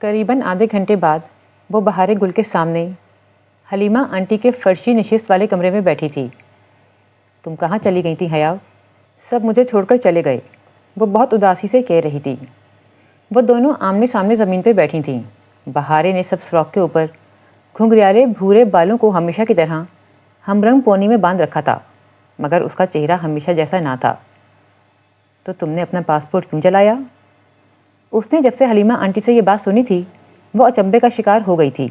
قریباً آدھے گھنٹے بعد وہ بہار گل کے سامنے حلیمہ آنٹی کے فرشی نشست والے کمرے میں بیٹھی تھی۔ تم کہاں چلی گئی تھی حیا؟ سب مجھے چھوڑ کر چلے گئے، وہ بہت اداسی سے کہہ رہی تھی۔ وہ دونوں آمنے سامنے زمین پہ بیٹھی تھیں۔ بہارے نے سب فراک کے اوپر گھنگریالے بھورے بالوں کو ہمیشہ کی طرح ہم رنگ پونی میں باندھ رکھا تھا، مگر اس کا چہرہ ہمیشہ جیسا نہ تھا۔ تو تم نے اپنا پاسپورٹ کیوں جلایا؟ اس نے جب سے حلیمہ آنٹی سے یہ بات سنی تھی وہ اچنبھے کا شکار ہو گئی تھی،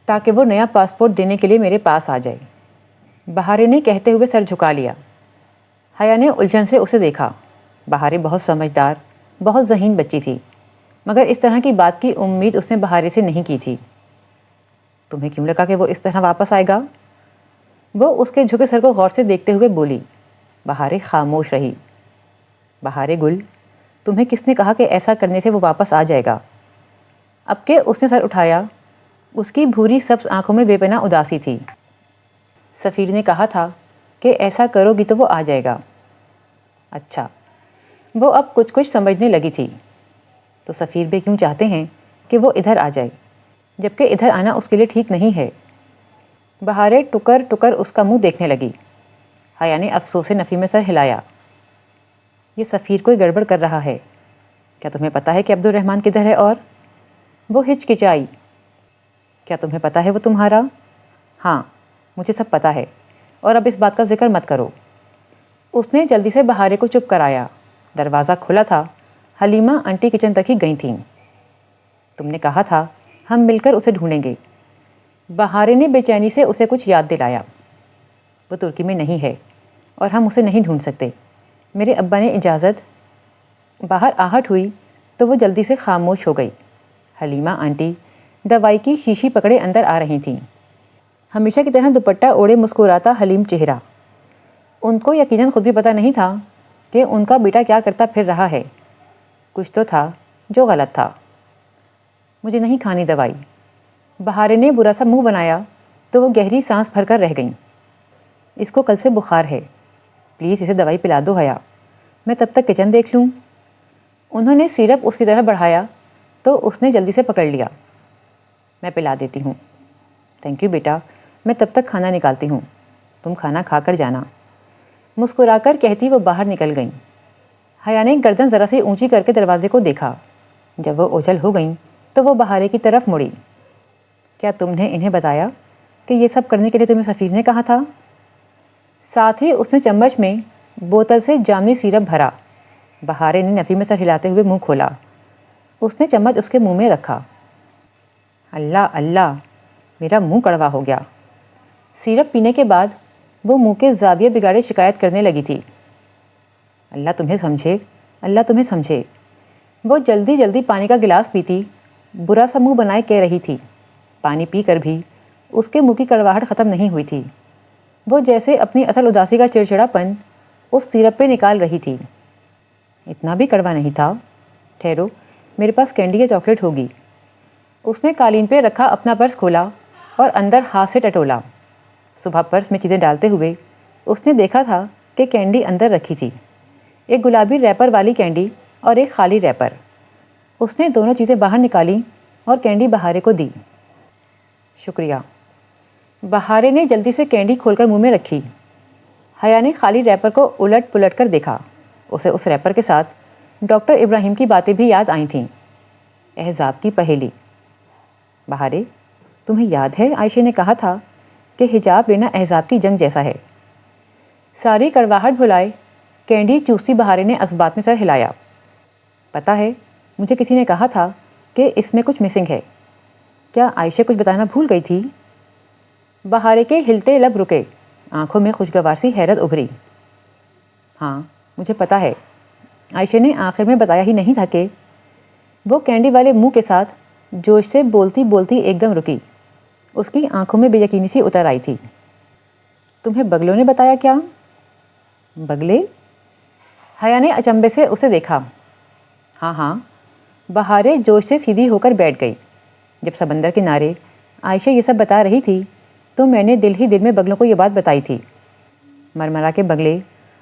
تاکہ وہ نیا پاسپورٹ دینے کے لیے میرے پاس آ جائے۔ بہارے نے کہتے ہوئے سر جھکا لیا۔ حیا نے الجھن سے اسے دیکھا۔ بہارے بہت سمجھدار، بہت ذہین بچی تھی، مگر اس طرح کی بات کی امید اس نے بہارے سے نہیں کی تھی۔ تمہیں کیوں لگا کہ وہ اس طرح واپس آئے گا؟ وہ اس کے جھکے سر کو غور سے دیکھتے ہوئے بولی۔ بہارے خاموش رہی۔ بہارے گل، تمہیں کس نے کہا کہ ایسا کرنے سے وہ واپس آ جائے گا؟ اب کہ اس نے سر اٹھایا، اس کی بھوری سبز آنکھوں میں بے پناہ اداسی تھی۔ سفیر نے کہا تھا کہ ایسا کرو گی تو وہ آ جائے گا۔ اچھا، وہ اب کچھ سمجھنے لگی تھی۔ تو سفیر بھی کیوں چاہتے ہیں کہ وہ ادھر آ جائے، جبکہ ادھر آنا اس کے لیے ٹھیک نہیں ہے؟ بہارے ٹکر ٹکر اس کا منہ دیکھنے لگی۔ حیا نے افسوس نفی میں سر ہلایا۔ یہ سفیر کوئی گڑبڑ کر رہا ہے۔ کیا تمہیں پتہ ہے کہ عبد الرحمن کدھر ہے؟ اور وہ ہچکچائی۔ کیا تمہیں پتہ ہے وہ تمہارا؟ ہاں، مجھے سب پتہ ہے، اور اب اس بات کا ذکر مت کرو۔ اس نے جلدی سے بہارے کو چپ کرایا۔ دروازہ کھلا تھا۔ حلیمہ آنٹی کچن تک ہی گئی تھیں۔ تم نے کہا تھا ہم مل کر اسے ڈھونڈیں گے۔ بہارے نے بے چینی سے اسے کچھ یاد دلایا۔ وہ ترکی میں نہیں ہے اور ہم اسے نہیں ڈھونڈ سکتے۔ میرے ابا نے اجازت۔ باہر آہٹ ہوئی تو وہ جلدی سے خاموش ہو گئی۔ حلیمہ آنٹی دوائی کی شیشی پکڑے اندر آ رہی تھیں۔ ہمیشہ کی طرح دوپٹہ اوڑے مسکراتا حلیم چہرہ۔ ان کو یقیناً خود بھی پتہ نہیں تھا کہ ان کا بیٹا کیا کرتا پھر رہا ہے۔ کچھ تو تھا جو غلط تھا۔ مجھے نہیں کھانی دوائی۔ بہارے نے برا سا منہ بنایا تو وہ گہری سانس بھر کر رہ گئیں۔ اس کو کل سے بخار ہے، پلیز اسے دوائی پلا دو حیا، میں تب تک کچن دیکھ لوں۔ انہوں نے سیرپ اس کی طرف بڑھایا تو اس نے جلدی سے پکڑ لیا۔ میں پلا دیتی ہوں۔ تھینک یو بیٹا، میں تب تک کھانا نکالتی ہوں، تم کھانا کھا کر جانا۔ مسکرا کر کہتی وہ باہر نکل گئیں۔ حیا نے گردن ذرا سی اونچی کر کے دروازے کو دیکھا۔ جب وہ اوجھل ہو گئیں تو وہ بہارے کی طرف مڑی۔ کیا تم نے انہیں بتایا کہ یہ سب کرنے کے لیے تمہیں سفیر نے کہا تھا؟ ساتھ ہی اس نے چمچ میں بوتل سے جامنی سیرپ بھرا۔ بہارے نے نفی میں سر ہلاتے ہوئے منہ کھولا۔ اس نے چمچ اس کے منہ میں رکھا۔ اللہ اللہ، میرا منہ کڑوا ہو گیا۔ سیرپ پینے کے بعد وہ منہ کے زاویے بگاڑے شکایت کرنے لگی تھی۔ اللہ تمہیں سمجھے، اللہ تمہیں سمجھے۔ وہ جلدی جلدی پانی کا گلاس پیتی برا سا منہ بنائے کہہ رہی تھی۔ پانی پی کر بھی اس کے منہ کی کڑواہٹ ختم نہیں ہوئی تھی۔ وہ جیسے اپنی اصل اداسی کا چڑچڑا پن اس سیرپ پہ نکال رہی تھی۔ اتنا بھی کڑوا نہیں تھا۔ ٹھہرو، میرے پاس کینڈی یا چاکلیٹ ہوگی۔ اس نے قالین پہ رکھا اپنا پرس کھولا اور اندر ہاتھ سے ٹٹولا۔ صبح پرس میں چیزیں ڈالتے ہوئے اس نے دیکھا تھا کہ کینڈی اندر رکھی تھی، ایک گلابی ریپر والی کینڈی اور ایک خالی ریپر۔ اس نے دونوں چیزیں باہر نکالی اور کینڈی بہارے کو دی۔ شکریہ۔ بہارے نے جلدی سے کینڈی کھول کر منہ میں رکھی۔ حیا نے خالی ریپر کو الٹ پلٹ کر دیکھا۔ اسے اس ریپر کے ساتھ ڈاکٹر ابراہیم کی باتیں بھی یاد آئی تھیں۔ احزاب کی پہیلی۔ بہارے، تمہیں یاد ہے عائشہ نے کہا تھا کہ حجاب لینا احزاب کی جنگ جیسا ہے؟ ساری کڑواہٹ بھلائے کینڈی چوستی بہارے نے اسبات میں سر ہلایا۔ پتہ ہے، مجھے کسی نے کہا تھا کہ اس میں کچھ مسنگ ہے۔ کیا عائشہ کچھ بتانا بھول گئی تھی؟ بہارے کے ہلتے لب رکے، آنکھوں میں خوشگوار سی حیرت ابھری۔ ہاں، مجھے پتہ ہے، عائشہ نے آخر میں بتایا ہی نہیں تھا کہ… وہ کینڈی والے منہ کے ساتھ جوش سے بولتی بولتی ایک دم رکی۔ اس کی آنکھوں میں بے یقینی سی اتر آئی تھی۔ تمہیں بگلوں نے بتایا کیا؟ بگلے؟ حیا نے اچنبے سے اسے دیکھا۔ ہاں ہاں۔ بہارے جوش سے سیدھی ہو کر بیٹھ گئی۔ جب سمندر کنارے عائشہ یہ سب بتا رہی تھی تو میں نے دل ہی دل میں بگلوں کو یہ بات بتائی تھی۔ مرمرا کے بگلے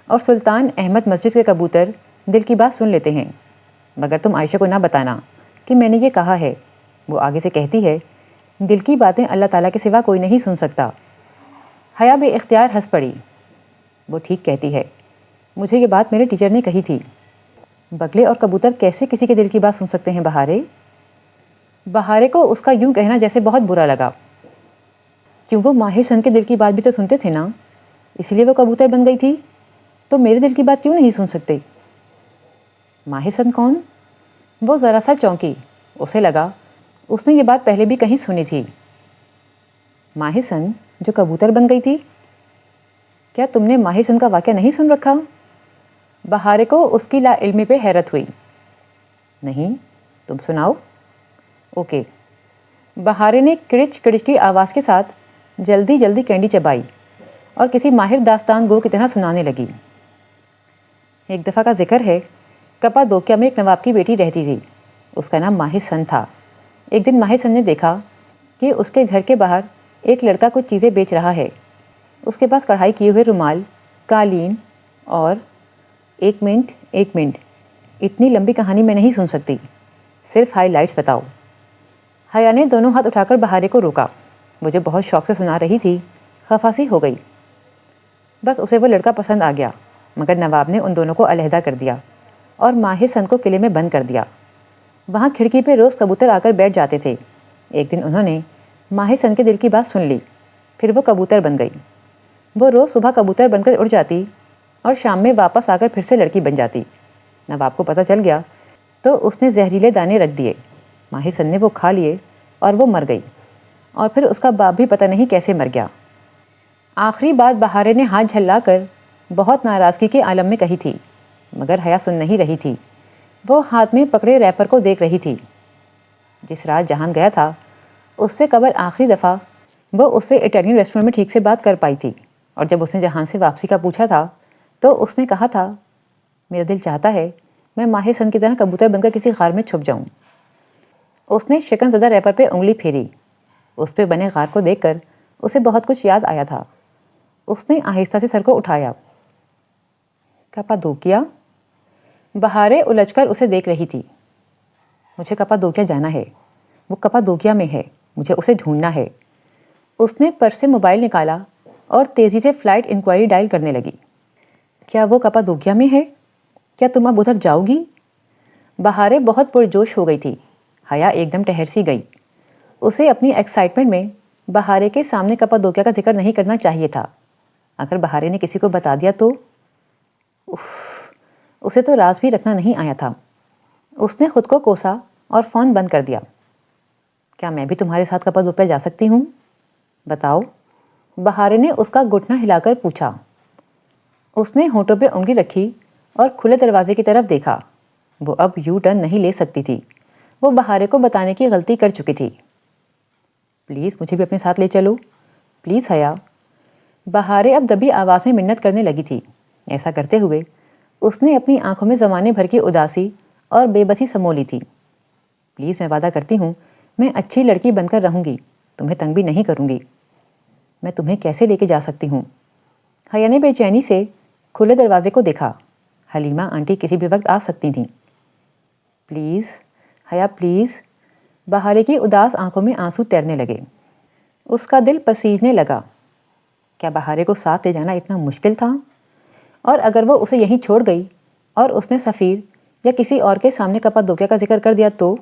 اور سلطان احمد مسجد کے کبوتر دل کی بات سن لیتے ہیں، مگر تم عائشہ کو نہ بتانا کہ میں نے یہ کہا ہے وہ آگے سے کہتی ہے، دل کی باتیں اللہ تعالیٰ کے سوا کوئی نہیں سن سکتا۔ حیا بے اختیار ہنس پڑی۔ وہ ٹھیک کہتی ہے، مجھے یہ بات میرے ٹیچر نے کہی تھی۔ بگلے اور کبوتر کیسے کسی کے دل کی بات سن سکتے ہیں بہارے؟ بہارے کو اس کا یوں کہنا جیسے بہت برا لگا۔ کیوں وہ ماہر سن کے دل کی بات بھی تو سنتے تھے نا، اس لیے وہ کبوتر بن گئی تھی، تو میرے دل کی بات کیوں نہیں سن سکتے؟ ماہر سن کون؟ وہ ذرا سا چونکی، اسے لگا اس نے یہ بات پہلے بھی کہیں سنی تھی۔ ماہر سن جو کبوتر بن گئی تھی؟ کیا تم نے ماہر سن کا واقعہ نہیں سن رکھا؟ بہارے کو اس کی لا علمی پہ حیرت ہوئی۔ نہیں، تم سناؤ۔ اوکے۔ بہارے نے کڑچ کڑچ کی آواز کے ساتھ جلدی جلدی کینڈی چبائی اور کسی ماہر داستان گو کی طرح سنانے لگی۔ ایک دفعہ کا ذکر ہے، کپادوکیا میں ایک نواب کی بیٹی رہتی تھی، اس کا نام ماہر سن تھا۔ ایک دن ماہر سن نے دیکھا کہ اس کے گھر کے باہر ایک لڑکا کچھ چیزیں بیچ رہا ہے۔ اس کے پاس کڑھائی کیے ہوئے رومال، قالین اور ایک منٹ اتنی لمبی کہانی میں نہیں سن سکتی، صرف ہائی لائٹس بتاؤ۔ حیا نے دونوں ہاتھ اٹھا کر بہارے کو روکا، وہ جو بہت شوق سے سنا رہی تھی خفا سی ہو گئی۔ بس اسے وہ لڑکا پسند آ گیا، مگر نواب نے ان دونوں کو علیحدہ کر دیا اور ماہر سن کو قلعے میں بند کر دیا۔ وہاں کھڑکی پہ روز کبوتر آ کر بیٹھ جاتے تھے۔ ایک دن انہوں نے ماہر سن کے دل کی بات سن لی، پھر وہ کبوتر بن گئی۔ وہ روز صبح کبوتر بن کر اڑ جاتی اور شام میں واپس آ کر پھر سے لڑکی بن جاتی۔ نواب کو پتہ چل گیا تو اس نے زہریلے دانے رکھ دیے۔ ماہر سن نے وہ کھا لیے اور وہ مر گئی، اور پھر اس کا باپ بھی پتہ نہیں کیسے مر گیا۔ آخری بات بہارے نے ہاتھ جھلا کر بہت ناراضگی کے عالم میں کہی تھی، مگر حیا سن نہیں رہی تھی۔ وہ ہاتھ میں پکڑے ریپر کو دیکھ رہی تھی۔ جس رات جہان گیا تھا، اس سے قبل آخری دفعہ وہ اس سے اٹالین ریسٹورنٹ میں ٹھیک سے بات کر پائی تھی، اور جب اس نے جہان سے واپسی کا پوچھا تھا تو اس نے کہا تھا، میرا دل چاہتا ہے میں ماہر سن کی طرح کبوتر بن کر کسی غار میں چھپ جاؤں۔ اس نے شکن زدہ ریپر پہ انگلی پھیری۔ اس پہ بنے غار کو دیکھ کر اسے بہت کچھ یاد آیا تھا۔ اس نے آہستہ سے سر کو اٹھایا۔ کپادوکیا؟ بہارے الجھ کر اسے دیکھ رہی تھی۔ مجھے کپادوکیا جانا ہے، وہ کپادوکیا میں ہے، مجھے اسے ڈھونڈنا ہے۔ اس نے پرس سے موبائل نکالا اور تیزی سے فلائٹ انکوائری ڈائل کرنے لگی۔ کیا وہ کپادوکیا میں ہے؟ کیا تم اب ادھر جاؤ گی؟ بہارے بہت پرجوش ہو گئی تھی۔ حیا ایک دم ٹھہر سی گئی۔ اسے اپنی ایکسائٹمنٹ میں بہارے کے سامنے کپادوکیا کا ذکر نہیں کرنا چاہیے تھا۔ اگر بہارے نے کسی کو بتا دیا تو اسے تو راز بھی رکھنا نہیں آیا تھا۔ اس نے خود کو کوسا اور فون بند کر دیا۔ کیا میں بھی تمہارے ساتھ کپادوکیا جا سکتی ہوں؟ بتاؤ، بہارے نے اس کا گھٹنا ہلا کر پوچھا۔ اس نے ہونٹوں پہ انگلی رکھی اور کھلے دروازے کی طرف دیکھا۔ وہ اب یو ٹرن نہیں لے سکتی تھی، وہ بہارے کو بتانے کی غلطی کر چکی تھی۔ پلیز مجھے بھی اپنے ساتھ لے چلو، پلیز حیا۔ بہارے اب دبی آواز میں منت کرنے لگی تھی۔ ایسا کرتے ہوئے اس نے اپنی آنکھوں میں زمانے بھر کی اداسی اور بے بسی سمو لی تھی۔ پلیز میں وعدہ کرتی ہوں میں اچھی لڑکی بن کر رہوں گی، تمہیں تنگ بھی نہیں کروں گی۔ میں تمہیں کیسے لے کے جا سکتی ہوں؟ حیا نے بے چینی سے کھلے دروازے کو دیکھا۔ حلیمہ آنٹی کسی بھی وقت آ سکتی تھیں۔ پلیز حیا پلیز۔ بہارے کی اداس آنکھوں میں آنسو تیرنے لگے۔ اس کا دل پسیجنے لگا۔ کیا بہارے کو ساتھ لے جانا اتنا مشکل تھا؟ اور اگر وہ اسے یہیں چھوڑ گئی اور اس نے سفیر یا کسی اور کے سامنے کپادوکیا کا ذکر کر دیا تو؟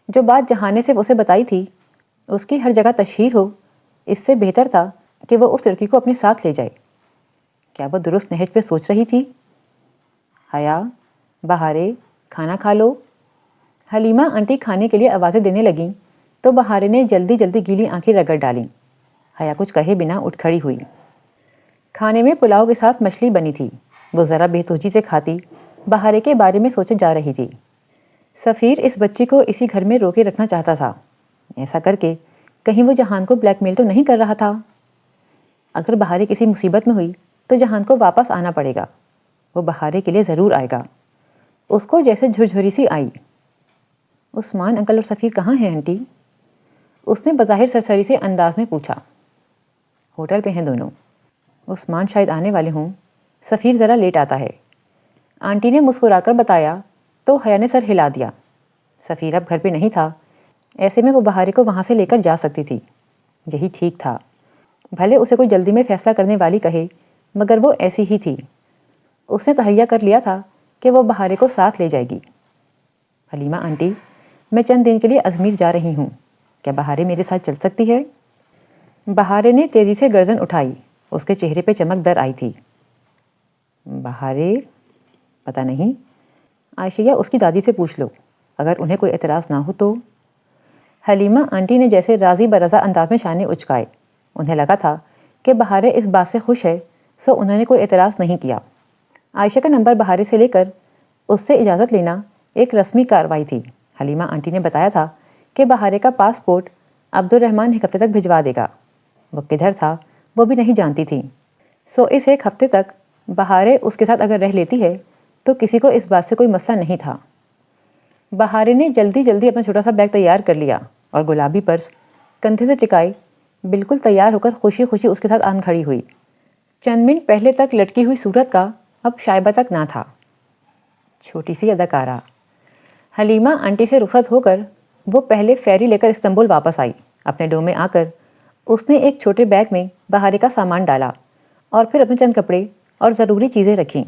جو بات جہان نے صرف اسے بتائی تھی اس کی ہر جگہ تشہیر ہو، اس سے بہتر تھا کہ وہ اس لڑکی کو اپنے ساتھ لے جائے۔ کیا وہ درست نہج پہ سوچ رہی تھی؟ حیا، بہارے، کھانا کھا لو۔ حلیمہ آنٹی کھانے کے لیے آوازیں دینے لگیں تو بہارے نے جلدی جلدی گیلی آنکھیں رگڑ ڈالیں۔ حیا کچھ کہے بنا اٹھ کھڑی ہوئی۔ کھانے میں پلاؤ کے ساتھ مچھلی بنی تھی۔ وہ ذرا بے توجہی سے کھاتی بہارے کے بارے میں سوچے جا رہی تھی۔ سفیر اس بچی کو اسی گھر میں روکے رکھنا چاہتا تھا۔ ایسا کر کے کہیں وہ جہان کو بلیک میل تو نہیں کر رہا تھا؟ اگر بہارے کسی مصیبت میں ہوئی تو جہان کو واپس آنا پڑے گا۔ وہ بہارے کے لیے ضرور آئے گا۔ اس کو جیسے جھرجھری سی آئی۔ عثمان انکل اور سفیر کہاں ہیں آنٹی؟ اس نے بظاہر سرسری سے انداز میں پوچھا۔ ہوٹل پہ ہیں دونوں۔ عثمان شاید آنے والے ہوں، سفیر ذرا لیٹ آتا ہے۔ آنٹی نے مسکرا کر بتایا تو حیا نے سر ہلا دیا۔ سفیر اب گھر پہ نہیں تھا، ایسے میں وہ بہارے کو وہاں سے لے کر جا سکتی تھی۔ یہی ٹھیک تھا، بھلے اسے کوئی جلدی میں فیصلہ کرنے والی کہے، مگر وہ ایسی ہی تھی۔ اس نے تہیہ کر لیا تھا کہ وہ بہارے کو ساتھ لے جائے گی۔ حلیمہ آنٹی، میں چند دن کے لیے ازمیر جا رہی ہوں، کیا بہارے میرے ساتھ چل سکتی ہے؟ بہارے نے تیزی سے گردن اٹھائی، اس کے چہرے پہ چمک در آئی تھی۔ بہارے؟ پتہ نہیں، عائشہ اس کی دادی سے پوچھ لو، اگر انہیں کوئی اعتراض نہ ہو تو۔ حلیمہ آنٹی نے جیسے راضی برضا انداز میں شانے اچکائے۔ انہیں لگا تھا کہ بہارے اس بات سے خوش ہے، سو انہوں نے کوئی اعتراض نہیں کیا۔ عائشہ کا نمبر بہارے سے لے کر اس سے اجازت لینا ایک رسمی کارروائی تھی۔ حلیمہ آنٹی نے بتایا تھا کہ بہارے کا پاسپورٹ عبد الرحمن ایک ہفتے تک بھجوا دے گا۔ وہ کدھر تھا وہ بھی نہیں جانتی تھی، سو اس ایک ہفتے تک بہارے اس کے ساتھ اگر رہ لیتی ہے تو کسی کو اس بات سے کوئی مسئلہ نہیں تھا۔ بہارے نے جلدی جلدی اپنا چھوٹا سا بیگ تیار کر لیا اور گلابی پرس کندھے سے چکائی، بالکل تیار ہو کر خوشی خوشی اس کے ساتھ آن کھڑی ہوئی۔ چند منٹ پہلے تک لٹکی ہوئی صورت کا اب شائبہ تک نہ تھا۔ چھوٹی سی اداکارہ۔ حلیمہ آنٹی سے رخصت ہو کر وہ پہلے فیری لے کر استنبول واپس آئی۔ اپنے ڈوم میں آ کر اس نے ایک چھوٹے بیگ میں بہارے کا سامان ڈالا اور پھر اپنے چند کپڑے اور ضروری چیزیں رکھیں۔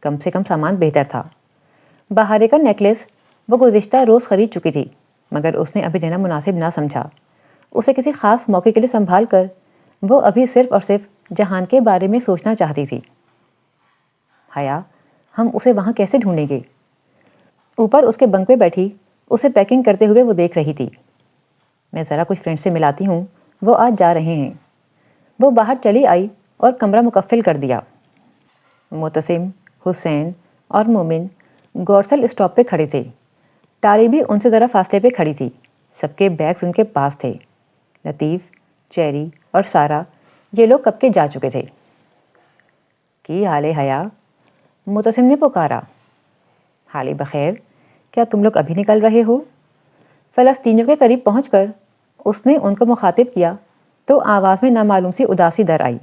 کم سے کم سامان بہتر تھا۔ بہارے کا نیکلیس وہ گزشتہ روز خرید چکی تھی، مگر اس نے ابھی دینا مناسب نہ سمجھا۔ اسے کسی خاص موقع کے لیے سنبھال کر وہ ابھی صرف اور صرف جہان کے بارے میں سوچنا چاہتی تھی۔ حیا، ہم اسے وہاں کیسے ڈھونڈیں گے؟ اوپر اس کے بنک پہ بیٹھی اسے پیکنگ کرتے ہوئے وہ دیکھ رہی تھی۔ میں ذرا کچھ فرینڈ سے ملاتی ہوں، وہ آج جا رہے ہیں۔ وہ باہر چلی آئی اور کمرہ مکفل کر دیا۔ معتصم، حسین اور مومن گورسل اسٹاپ پہ کھڑے تھے۔ ٹالی بھی ان سے ذرا فاصلے پہ کھڑی تھی۔ سب کے بیگز ان کے پاس تھے۔ لطیف، چیری اور سارا یہ لوگ کب کے جا چکے تھے۔ کی حال ہے حیا؟ معتصم نے پکارا۔ حال بخیر، کیا تم لوگ ابھی نکل رہے ہو؟ فلسطینیوں کے قریب پہنچ کر اس نے ان کو مخاطب کیا تو آواز میں نامعلوم سی اداسی در آئی۔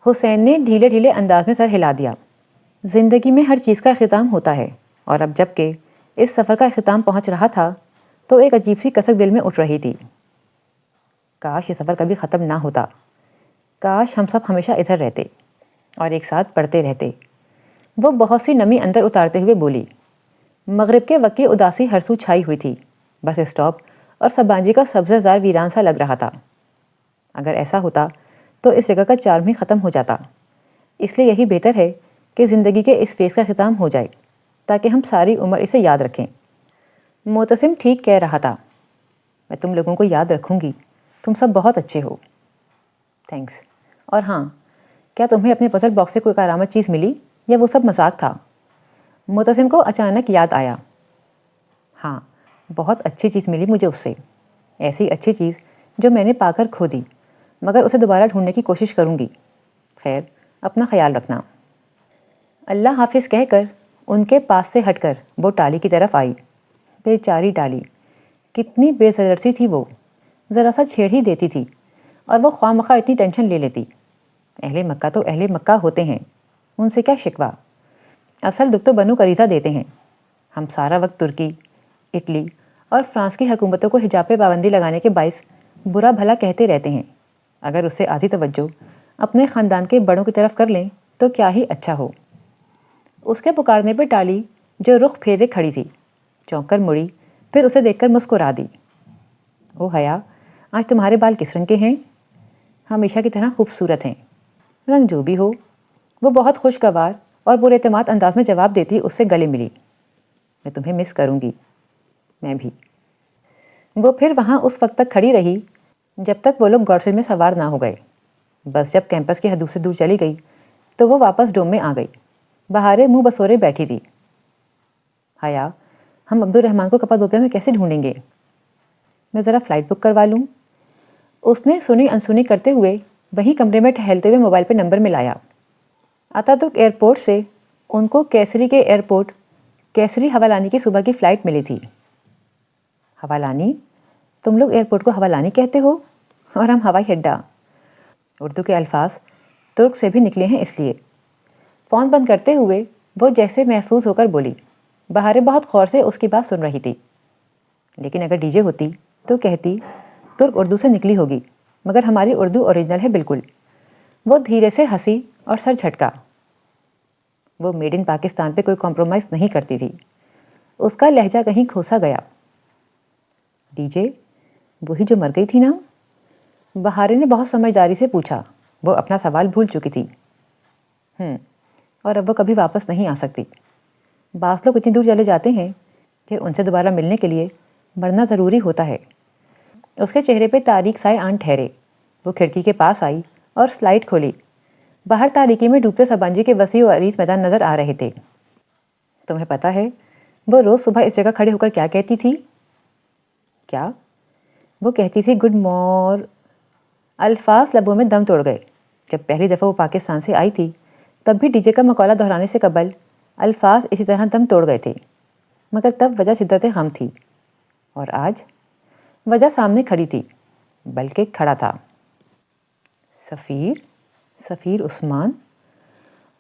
حسین نے ڈھیلے ڈھیلے انداز میں سر ہلا دیا۔ زندگی میں ہر چیز کا اختتام ہوتا ہے، اور اب جب کہ اس سفر کا اختتام پہنچ رہا تھا تو ایک عجیب سی کسک دل میں اٹھ رہی تھی۔ کاش یہ سفر کبھی ختم نہ ہوتا، کاش ہم سب ہمیشہ ادھر رہتے اور ایک ساتھ پڑھتے رہتے۔ وہ بہت سی نمی اندر اتارتے ہوئے بولی۔ مغرب کے وقت کی اداسی ہر سو چھائی ہوئی تھی، بس اسٹاپ اور سبانجی کا سبزہ زار ویران سا لگ رہا تھا۔ اگر ایسا ہوتا تو اس جگہ کا چارم ہی ختم ہو جاتا، اس لیے یہی بہتر ہے کہ زندگی کے اس فیز کا ختم ہو جائے تاکہ ہم ساری عمر اسے یاد رکھیں۔ معتصم ٹھیک کہہ رہا تھا، میں تم لوگوں کو یاد رکھوں گی، تم سب بہت اچھے ہو۔ تھینکس۔ اور ہاں، کیا تمہیں اپنے پزل باکس سے کوئی کارآمد چیز ملی یا وہ سب مذاق تھا؟ معتصم کو اچانک یاد آیا۔ ہاں، بہت اچھی چیز ملی مجھے اس سے، ایسی اچھی چیز جو میں نے پا کر کھو دی، مگر اسے دوبارہ ڈھونڈنے کی کوشش کروں گی۔ خیر، اپنا خیال رکھنا۔ اللہ حافظ کہہ کر ان کے پاس سے ہٹ کر وہ ٹالی کی طرف آئی۔ بیچاری ٹالی، کتنی بے ضرر سی تھی وہ، ذرا سا چھیڑ ہی دیتی تھی اور وہ خواہ مخواہ اتنی ٹینشن لے لیتی۔ اہل مکہ تو اہل مکہ ہوتے ہیں، ان سے کیا شکوہ، اصل دکھ تو بنو قریظہ دیتے ہیں۔ ہم سارا وقت ترکی، اٹلی اور فرانس کی حکومتوں کو حجاب پہ پابندی لگانے کے باعث برا بھلا کہتے رہتے ہیں، اگر اس سے آدھی توجہ اپنے خاندان کے بڑوں کی طرف کر لیں تو کیا ہی اچھا ہو۔ اس کے پکارنے پہ ٹالی جو رخ پھیرے کھڑی تھی چونک کر مڑی، پھر اسے دیکھ کر مسکرا دی۔ او حیا، آج تمہارے بال کس رنگ کے ہیں؟ ہمیشہ کی طرح خوبصورت ہیں، رنگ جو بھی ہو۔ وہ بہت خوشگوار اور پر اعتماد انداز میں جواب دیتی اس سے گلے ملی۔ میں تمہیں مس کروں گی۔ میں بھی۔ وہ پھر وہاں اس وقت تک کھڑی رہی جب تک وہ لوگ گورسل میں سوار نہ ہو گئے۔ بس جب کیمپس کی حدود سے دور چلی گئی تو وہ واپس ڈوم میں آ گئی۔ بہارے منہ بسورے بیٹھی تھی۔ حیا، ہم عبد الرحمن کو کپادوکیا میں کیسے ڈھونڈیں گے؟ میں ذرا فلائٹ بک کروا لوں؟ اس نے سنی انسنی کرتے ہوئے وہیں کمرے میں ٹہلتے ہوئے موبائل پہ نمبر ملایا۔ اتاترک ایئرپورٹ سے ان کو کیسری کے ایئرپورٹ کیسری حوالانی کی صبح کی فلائٹ ملی تھی۔ حوالانی؟ تم لوگ ایئرپورٹ کو حوالانی کہتے ہو اور ہم ہوائی اڈہ؟ اردو کے الفاظ ترک سے بھی نکلے ہیں اس لیے۔ فون بند کرتے ہوئے وہ جیسے محفوظ ہو کر بولی۔ بہارے بہت غور سے اس کی بات سن رہی تھی۔ لیکن اگر ڈی جے ہوتی تو کہتی ترک اردو سے نکلی ہوگی، مگر ہماری اردو اوریجنل ہے بالکل۔ وہ دھیرے سے ہنسی اور سر جھٹکا۔ وہ میڈ ان پاکستان پہ کوئی کمپرومائز نہیں کرتی تھی۔ اس کا لہجہ کہیں کھوسا گیا۔ ڈی جے وہی جو مر گئی تھی نا؟ بہارے نے بہت سمجھداری سے پوچھا۔ وہ اپنا سوال بھول چکی تھی۔ اور اب وہ کبھی واپس نہیں آ سکتی۔ بعض لوگ اتنی دور چلے جاتے ہیں کہ ان سے دوبارہ ملنے کے لیے مرنا ضروری ہوتا ہے۔ اس کے چہرے پہ تاریک سائے آن ٹھہرے۔ وہ کھڑکی کے پاس آئی اور سلائڈ کھولی۔ باہر تاریکی میں ڈوبتے سبانجی کے وسیع و عریض میدان نظر آ رہے تھے۔ تمہیں پتہ ہے وہ روز صبح اس جگہ کھڑے ہو کر کیا کہتی تھی؟ کیا؟ وہ کہتی تھی گڈ مور۔ الفاظ لبوں میں دم توڑ گئے۔ جب پہلی دفعہ وہ پاکستان سے آئی تھی تب بھی ڈی جے کا مقولہ دہرانے سے قبل الفاظ اسی طرح دم توڑ گئے تھے، مگر تب وجہ شدت غم تھی، اور آج وجہ سامنے کھڑی تھی، بلکہ کھڑا تھا۔ سفیر عثمان۔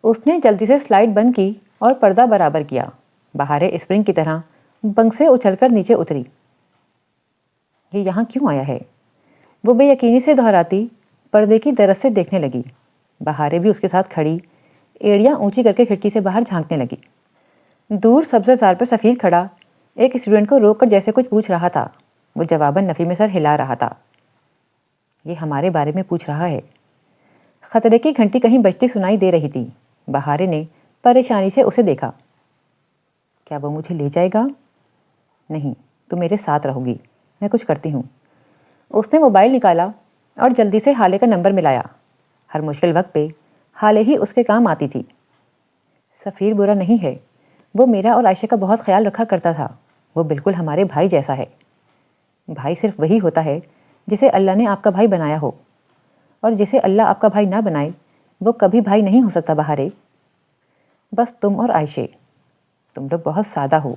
اس نے جلدی سے سلائڈ بند کی اور پردہ برابر کیا۔ بہارے اسپرنگ کی طرح بنک سے اچھل کر نیچے اتری۔ یہ یہاں کیوں آیا ہے؟ وہ بے یقینی سے دہراتی پردے کی درز سے دیکھنے لگی۔ بہارے بھی اس کے ساتھ کھڑی ایڑیاں اونچی کر کے کھڑکی سے باہر جھانکنے لگی۔ دور سبزہ زار پر سفیر کھڑا ایک اسٹوڈنٹ کو روک کر جیسے کچھ پوچھ رہا تھا۔ وہ جواباً نفی میں سر ہلا رہا تھا۔ یہ ہمارے بارے میں پوچھ رہا ہے۔ خطرے کی گھنٹی کہیں بجتی سنائی دے رہی تھی۔ بہارے نے پریشانی سے اسے دیکھا۔ کیا وہ مجھے لے جائے گا؟ نہیں، تم میرے ساتھ رہو گی، میں کچھ کرتی ہوں۔ اس نے موبائل نکالا اور جلدی سے حالے کا نمبر ملایا۔ ہر مشکل وقت پہ حالے ہی اس کے کام آتی تھی۔ سفیر برا نہیں ہے، وہ میرا اور عائشہ کا بہت خیال رکھا کرتا تھا۔ وہ بالکل ہمارے بھائی جیسا ہے۔ بھائی صرف وہی ہوتا ہے جسے اللہ نے آپ کا بھائی بنایا ہو، اور جسے اللہ آپ کا بھائی نہ بنائے وہ کبھی بھائی نہیں ہو سکتا بہارے۔ بس تم اور عائشہ، تم لوگ بہت سادہ ہو۔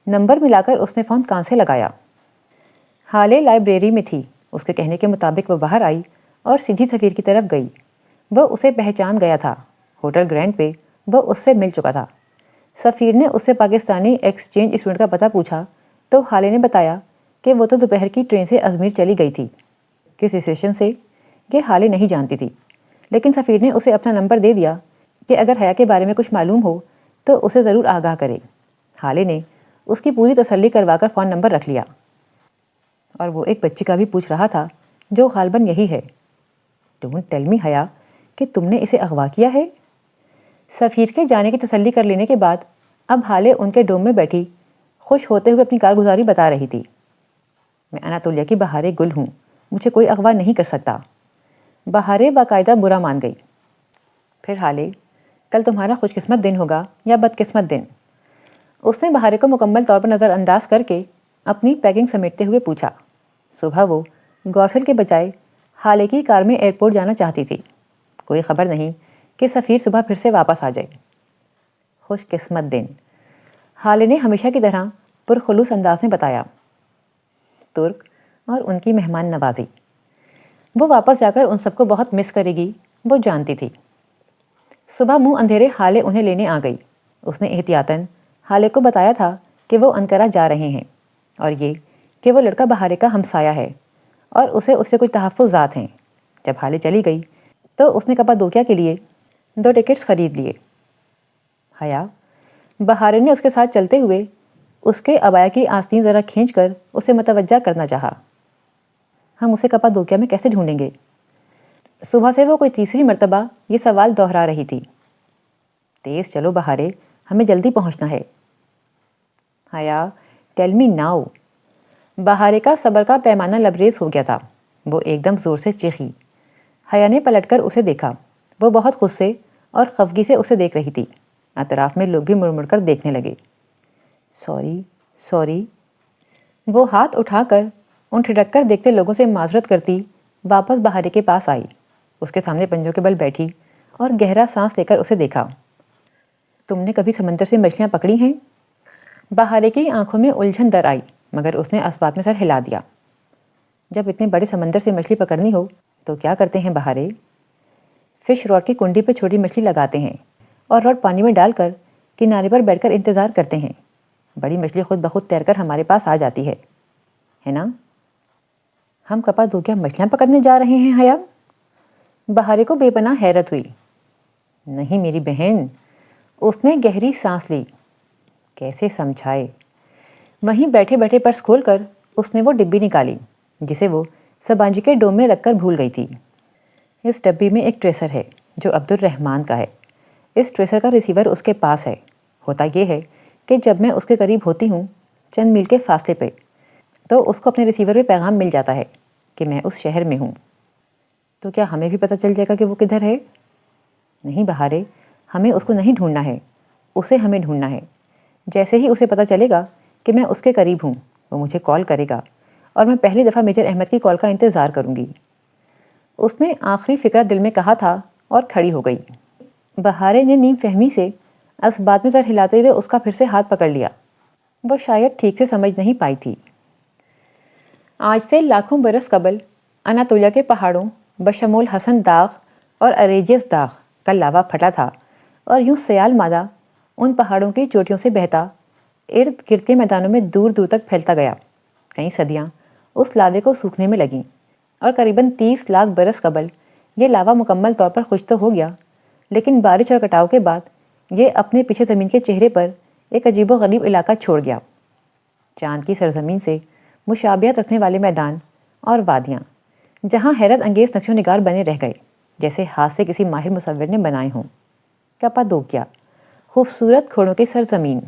نمبر ملا کر اس نے فون کان سے لگایا۔ حالے لائبریری میں تھی۔ اس کے کہنے کے مطابق وہ باہر آئی اور سیدھی سفیر کی طرف گئی۔ وہ اسے پہچان گیا تھا۔ ہوٹل گرینڈ پہ وہ اس سے مل چکا تھا۔ سفیر نے اس سے پاکستانی ایکسچینج اسٹوڈنٹ کا پتہ پوچھا تو حالے نے بتایا کہ وہ تو دوپہر کی ٹرین سے ازمیر چلی گئی تھی۔ کس اسٹیشن سے یہ حالے نہیں جانتی تھی، لیکن سفیر نے اسے اپنا نمبر دے دیا کہ اگر حیا کے بارے میں کچھ معلوم ہو تو اسے ضرور آگاہ کرے۔ حالے نے اس کی پوری تسلی کروا کر فون نمبر رکھ لیا، اور وہ ایک بچی کا بھی پوچھ رہا تھا جو غالباً یہی ہے۔ ڈونٹ ٹیل می حیا کہ تم نے اسے اغوا کیا ہے۔ سفیر کے جانے کی تسلی کر لینے کے بعد اب حالے ان کے ڈوم میں بیٹھی خوش ہوتے ہوئے اپنی کارگزاری بتا رہی تھی۔ میں اناتولیہ کی بہارے گل ہوں، مجھے کوئی اغوا نہیں کر سکتا۔ بہارے باقاعدہ برا مان گئی۔ پھر حالے، کل تمہارا خوش قسمت دن ہوگا یا بد قسمت دن؟ اس نے بہارے کو مکمل طور پر نظر انداز کر کے اپنی پیکنگ سمیٹتے ہوئے پوچھا۔ صبح وہ گورسل کے بجائے حالے کی کار میں ایئرپورٹ جانا چاہتی تھی۔ کوئی خبر نہیں کہ سفیر صبح پھر سے واپس آ جائے۔ خوش قسمت دن، حالے نے ہمیشہ کی طرح پرخلوص انداز میں بتایا۔ ترک اور ان کی مہمان نوازی۔ وہ واپس جا کر ان سب کو بہت مس کرے گی، وہ جانتی تھی۔ صبح منہ اندھیرے حالے انہیں لینے آ گئی۔ اس نے احتیاطاً حالے کو بتایا تھا کہ وہ انقرہ جا رہے ہیں، اور یہ کہ وہ لڑکا بہارے کا ہمسایہ ہے اور اس سے کچھ تحفظات ہیں۔ جب حالے چلی گئی تو اس نے کپادوکیا کے لیے 2 ٹکٹس خرید لیے۔ حیا، بہارے نے اس کے ساتھ چلتے ہوئے اس کے عبایا کی آستین ذرا کھینچ کر اسے متوجہ کرنا چاہا۔ ہم اسے کپادوکیا میں کیسے ڈھونڈیں گے؟ صبح سے وہ کوئی تیسری مرتبہ یہ سوال دہرا رہی تھی۔ تیز چلو بہارے، ہمیں جلدی پہنچنا ہے۔ حیا، ٹیل می ناؤ۔ بہارے کا صبر کا پیمانہ لبریز ہو گیا تھا۔ وہ ایک دم زور سے چیخی۔ حیا نے پلٹ کر اسے دیکھا۔ وہ بہت غصے اور خفگی سے اسے دیکھ رہی تھی۔ اطراف میں لوگ بھی مڑ مڑ کر دیکھنے لگے۔ سوری۔ وہ ہاتھ اٹھا کر ان ٹھٹک کر دیکھتے لوگوں سے معذرت کرتی واپس بہارے کے پاس آئی۔ اس کے سامنے پنجوں کے بل بیٹھی اور گہرا سانس لے کر اسے دیکھا۔ تم نے کبھی سمندر سے مچھلیاں پکڑی ہیں؟ بہارے کی آنکھوں میں الجھن در آئی، مگر اس نے اس بات میں سر ہلا دیا۔ جب اتنے بڑے سمندر سے مچھلی پکڑنی ہو تو کیا کرتے ہیں بہارے؟ فش راڈ کی کنڈی پہ چھوٹی مچھلی لگاتے ہیں اور راڈ پانی میں ڈال کر کنارے پر بیٹھ کر انتظار کرتے ہیں۔ بڑی مچھلی خود بخود تیر کر ہمارے پاس آ جاتی ہے۔ ہے نا؟ ہم کپادوکیا مچھلیاں پکڑنے جا رہے ہیں حیا؟ بہارے کو بے پناہ حیرت ہوئی۔ نہیں میری بہن، اس نے گہری سانس لی۔ کیسے سمجھائے؟ وہیں بیٹھے بیٹھے پرس کھول کر اس نے وہ ڈبی نکالی جسے وہ سبانجی کے ڈوم میں رکھ کر بھول گئی تھی۔ اس ڈبی میں ایک ٹریسر ہے جو عبد الرحمن کا ہے۔ اس ٹریسر کا ریسیور اس کے پاس ہے۔ ہوتا یہ ہے کہ جب میں اس کے قریب ہوتی ہوں چند میل کے فاصلے پہ، تو اس کو اپنے ریسیور پہ پیغام مل جاتا ہے کہ میں اس شہر میں ہوں۔ تو کیا ہمیں بھی پتہ چل جائے گا کہ وہ کدھر ہے؟ نہیں بہارے، ہمیں اس کو نہیں ڈھونڈنا ہے، اسے ہمیں ڈھونڈنا ہے۔ جیسے ہی اسے پتہ چلے گا کہ میں اس کے قریب ہوں وہ مجھے کال کرے گا اور میں پہلی دفعہ میجر احمد کی کال کا انتظار کروں گی۔ اس نے آخری فکرہ دل میں کہا تھا اور کھڑی ہو گئی۔ بہارے نے نیم فہمی سے اسبات میں سر ہلاتے ہوئے اس کا پھر سے ہاتھ پکڑ لیا۔ وہ شاید ٹھیک سے سمجھ نہیں پائی تھی۔ آج سے لاکھوں برس قبل اناتولیہ کے پہاڑوں بشمول حسن داغ اور اریجیس داغ کا لاوا پھٹا تھا اور یوں سیال مادہ ان پہاڑوں کی چوٹیوں سے بہتا ارد گرد کے میدانوں میں دور دور تک پھیلتا گیا۔ کئی صدیاں اس لاوے کو سوکھنے میں لگیں اور قریباً 30 لاکھ برس قبل یہ لاوا مکمل طور پر خشک تو ہو گیا، لیکن بارش اور کٹاؤ کے بعد یہ اپنے پیچھے زمین کے چہرے پر ایک عجیب و غریب علاقہ چھوڑ گیا۔ چاند کی سرزمین سے مشابہت رکھنے والے میدان اور وادیاں جہاں حیرت انگیز نقش و نگار بنے رہ گئے جیسے ہاتھ سے کسی ماہر مصور نے بنائے ہوں۔ کپادوکیا، خوبصورت کھوڑوں کی سرزمین۔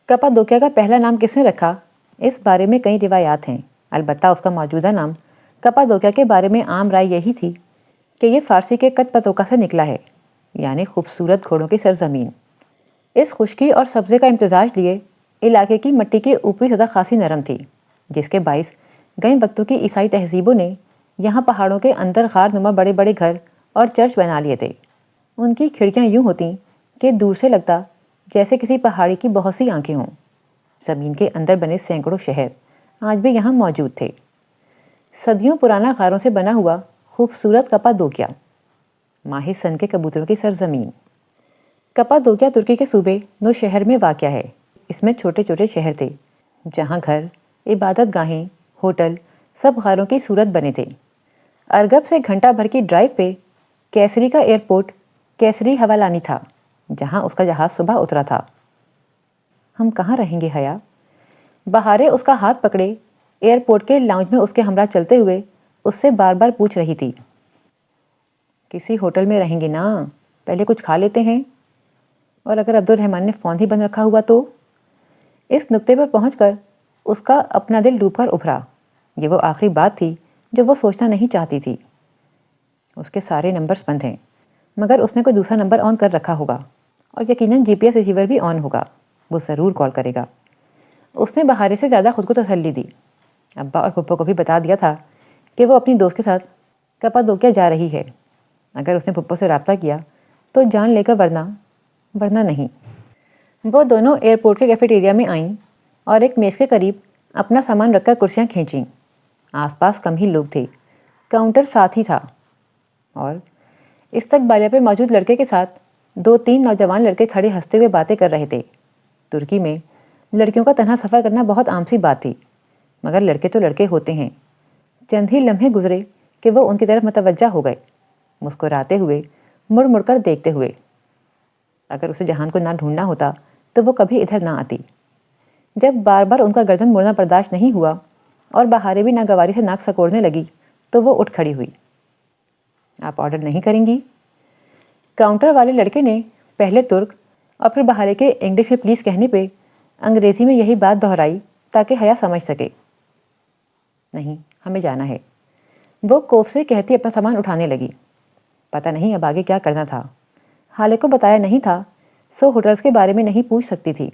کپادوکیا کا پہلا نام کس نے رکھا، اس بارے میں کئی روایات ہیں، البتہ اس کا موجودہ نام کپادوکیا کے بارے میں عام رائے یہی تھی کہ یہ فارسی کے کتپتوکا سے نکلا ہے، یعنی خوبصورت گھوڑوں کی سرزمین۔ اس خشکی اور سبزے کا امتزاج لیے علاقے کی مٹی کی اوپری سطح خاصی نرم تھی، جس کے باعث گئے وقتوں کی عیسائی تہذیبوں نے یہاں پہاڑوں کے اندر غار نما بڑے بڑے گھر اور چرچ بنا لیے تھے۔ ان کی کھڑکیاں یوں ہوتیں کہ دور سے لگتا جیسے کسی پہاڑی کی بہت سی آنکھیں ہوں۔ زمین کے اندر بنے سینکڑوں شہر آج بھی یہاں موجود تھے۔ صدیوں پرانا غاروں سے بنا ہوا خوبصورت کپادوکیا، ماہ سن کے کبوتروں کی سرزمین۔ کپادوکیا ترکی کے صوبے نوشہر میں واقع ہے۔ اس میں چھوٹے چھوٹے شہر تھے جہاں گھر، عبادت گاہیں، ہوٹل سب غاروں کی صورت بنے تھے۔ ارگب سے گھنٹہ بھر کی ڈرائیو پہ کیسری کا ایئرپورٹ کیسری حوالانی تھا جہاں اس کا جہاز صبح اترا تھا۔ ہم کہاں رہیں گے حیا؟ بہارے اس کا ہاتھ پکڑے ایئرپورٹ کے لاؤنج میں اس کے ہمراہ چلتے ہوئے اس سے بار بار پوچھ رہی تھی۔ کسی ہوٹل میں رہیں گے نا، پہلے کچھ کھا لیتے ہیں، اور اگر عبد الرحمن نے فون ہی بند رکھا ہوا تو؟ اس نقطے پر پہنچ کر اس کا اپنا دل ڈوب کر ابھرا۔ یہ وہ آخری بات تھی جو وہ سوچنا نہیں چاہتی تھی۔ اس کے سارے نمبرز بند ہیں، مگر اس نے کوئی دوسرا نمبر آن کر رکھا ہوگا اور یقیناً جی پی ایس ریسیور بھی آن ہوگا، وہ ضرور کال کرے گا۔ اس نے بہارے سے زیادہ خود کو تسلی دی۔ ابا اور پھپھو کو بھی بتا دیا تھا کہ وہ اپنی دوست کے ساتھ کپادوکیا جا رہی ہے۔ اگر اس نے پھپھو سے رابطہ کیا تو جان لے کر، ورنہ نہیں۔ وہ دونوں ایئرپورٹ کے کیفیٹیریا میں آئیں اور ایک میز کے قریب اپنا سامان رکھ کر کرسیاں کھینچیں۔ آس پاس کم ہی لوگ تھے، کاؤنٹر ساتھ ہی تھا، اور استقبالیہ پہ موجود لڑکے کے ساتھ 2-3 نوجوان لڑکے کھڑے ہنستے ہوئے باتیں کر رہے تھے۔ ترکی میں لڑکیوں کا تنہا سفر کرنا بہت عام سی بات تھی، مگر لڑکے تو لڑکے ہوتے ہیں۔ چند ہی لمحے گزرے کہ وہ ان کی طرف متوجہ ہو گئے، مسکراتے ہوئے، مڑ مڑ کر دیکھتے ہوئے۔ اگر اسے جہان کو نہ ڈھونڈنا ہوتا تو وہ کبھی ادھر نہ آتی۔ جب بار بار ان کا گردن موڑنا برداشت نہیں ہوا اور بہارے بھی ناگواری سے ناک سکوڑنے لگی تو وہ اٹھ کھڑی ہوئی۔ آپ آرڈر نہیں کریں گی؟ کاؤنٹر والے لڑکے نے پہلے ترک اور پھر بہارے کے انگلش میں پلیز کہنے پہ انگریزی میں یہی بات دہرائی تاکہ حیا سمجھ سکے۔ نہیں، ہمیں جانا ہے، وہ کوف سے کہتی اپنا سامان اٹھانے لگی۔ پتہ نہیں اب آگے کیا کرنا تھا۔ حالے کو بتایا نہیں تھا، سو ہوٹلز کے بارے میں نہیں پوچھ سکتی تھی۔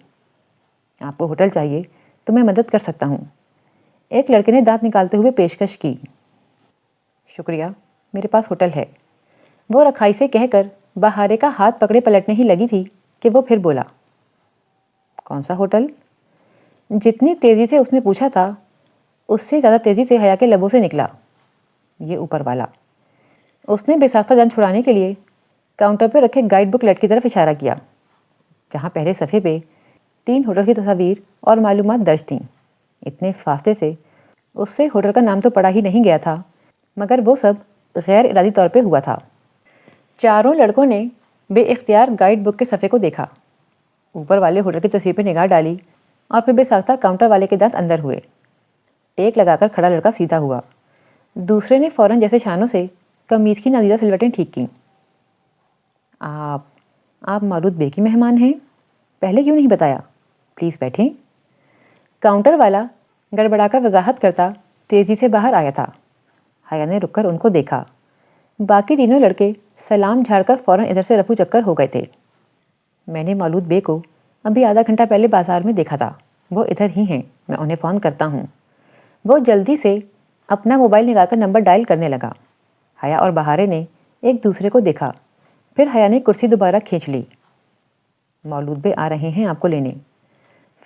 آپ کو ہوٹل چاہیے تو میں مدد کر سکتا ہوں، ایک لڑکے نے دانت نکالتے ہوئے پیشکش کی۔ شکریہ، میرے پاس ہوٹل ہے، وہ رکھائی سے کہہ کر بہارے کا ہاتھ پکڑے پلٹنے ہی لگی تھی کہ وہ پھر بولا۔ کون سا ہوٹل؟ جتنی تیزی سے اس نے پوچھا تھا اس سے زیادہ تیزی سے حیا کے لبوں سے نکلا، یہ اوپر والا۔ اس نے بے ساختہ جان چھڑانے کے لیے کاؤنٹر پہ رکھے گائیڈ بک لیٹ کی طرف اشارہ کیا، جہاں پہلے صفحے پہ 3 ہوٹل کی تصاویر اور معلومات درج تھیں۔ اتنے فاصلے سے اس سے ہوٹل کا نام تو پڑا ہی نہیں گیا تھا، مگر وہ سب غیر ارادی طور پہ ہوا تھا۔ چاروں لڑکوں نے بے اختیار گائیڈ بک کے صفحے کو دیکھا، اوپر والے ہوٹل کی تصویر پہ نگاہ ڈالی اور پھر بے ساختہ کاؤنٹر والے کے دانت اندر ہوئے۔ ٹیک لگا کر کھڑا لڑکا سیدھا ہوا، دوسرے نے فوراً جیسے شانوں سے قمیض کی نادیدہ سلوٹیں ٹھیک کیں۔ آپ مولود بے کی مہمان ہیں؟ پہلے کیوں نہیں بتایا؟ پلیز بیٹھیں۔ کاؤنٹر والا گڑبڑا کر وضاحت کرتا تیزی سے باہر آیا تھا۔ حیا نے رک کر ان کو دیکھا۔ باقی تینوں لڑکے سلام جھاڑ کر فوراً ادھر سے رفو چکر ہو گئے تھے۔ میں نے مولود بے کو ابھی آدھا گھنٹہ پہلے بازار میں دیکھا تھا، وہ ادھر ہی ہیں، میں انہیں فون کرتا ہوں۔ وہ جلدی سے اپنا موبائل نکال کر نمبر ڈائل کرنے لگا۔ حیا اور بہارے نے ایک دوسرے کو دیکھا، پھر حیا نے کرسی دوبارہ کھینچ لی۔ مولود بے آ رہے ہیں آپ کو لینے۔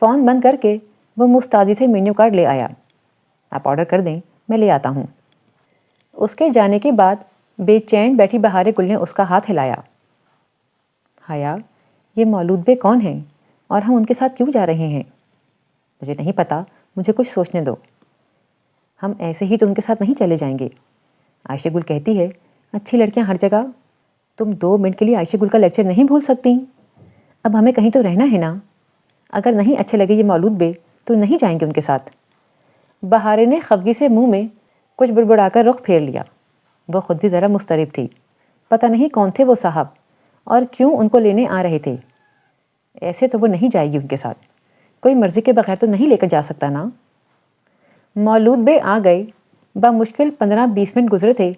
فون بند کر کے وہ مستعدی سے مینیو کارڈ لے آیا۔ آپ آرڈر کر دیں، میں لے آتا ہوں۔ اس کے جانے کے بعد بے چین بیٹھی بہارے گل نے اس کا ہاتھ ہلایا۔ حیا، یہ مولود بے کون ہیں اور ہم ان کے ساتھ کیوں جا رہے ہیں؟ مجھے نہیں پتا، مجھے کچھ سوچنے دو۔ ہم ایسے ہی تو ان کے ساتھ نہیں چلے جائیں گے۔ عائشہ گل کہتی ہے اچھی لڑکیاں ہر جگہ۔ تم 2 منٹ کے لیے عائشہ گل کا لیکچر نہیں بھول سکتی؟ اب ہمیں کہیں تو رہنا ہے نا۔ اگر نہیں اچھے لگے یہ مولود بے تو نہیں جائیں گے ان کے ساتھ۔ بہارے نے خفگی سے منہ میں کچھ بڑبڑا کر رخ پھیر لیا۔ وہ خود بھی ذرا مضطرب تھی، پتہ نہیں کون تھے وہ صاحب اور کیوں ان کو لینے آ رہے تھے۔ ایسے تو وہ نہیں جائے گی ان کے ساتھ، کوئی مرضی کے بغیر تو نہیں لے کر جا سکتا نا۔ مولود بے آ گئے۔ بمشکل 15-20 منٹ گزرے تھے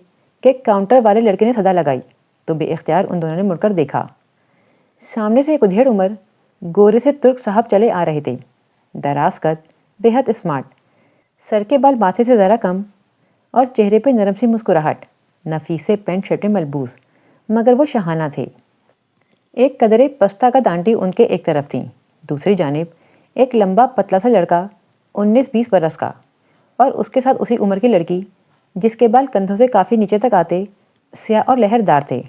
کہ کاؤنٹر والے لڑکے نے صدا لگائی تو بے اختیار ان دونوں نے مڑ کر دیکھا۔ سامنے سے ایک ادھیڑ عمر گورے سے ترک صاحب چلے آ رہے تھے، دراز قد، بے حد اسمارٹ، سر کے بال ماتھے سے ذرا کم اور چہرے پہ نرم سی مسکراہٹ، نفیسے پینٹ شرٹ میں ملبوس، مگر وہ شاہانہ تھے۔ ایک قدرے پستہ کا آنٹی ان کے ایک طرف تھیں، دوسری جانب ایک لمبا پتلا سا لڑکا 19-20 برس کا، اور اس کے ساتھ اسی عمر کی لڑکی جس کے بال کندھوں سے کافی نیچے تک آتے، سیاہ اور لہردار تھے۔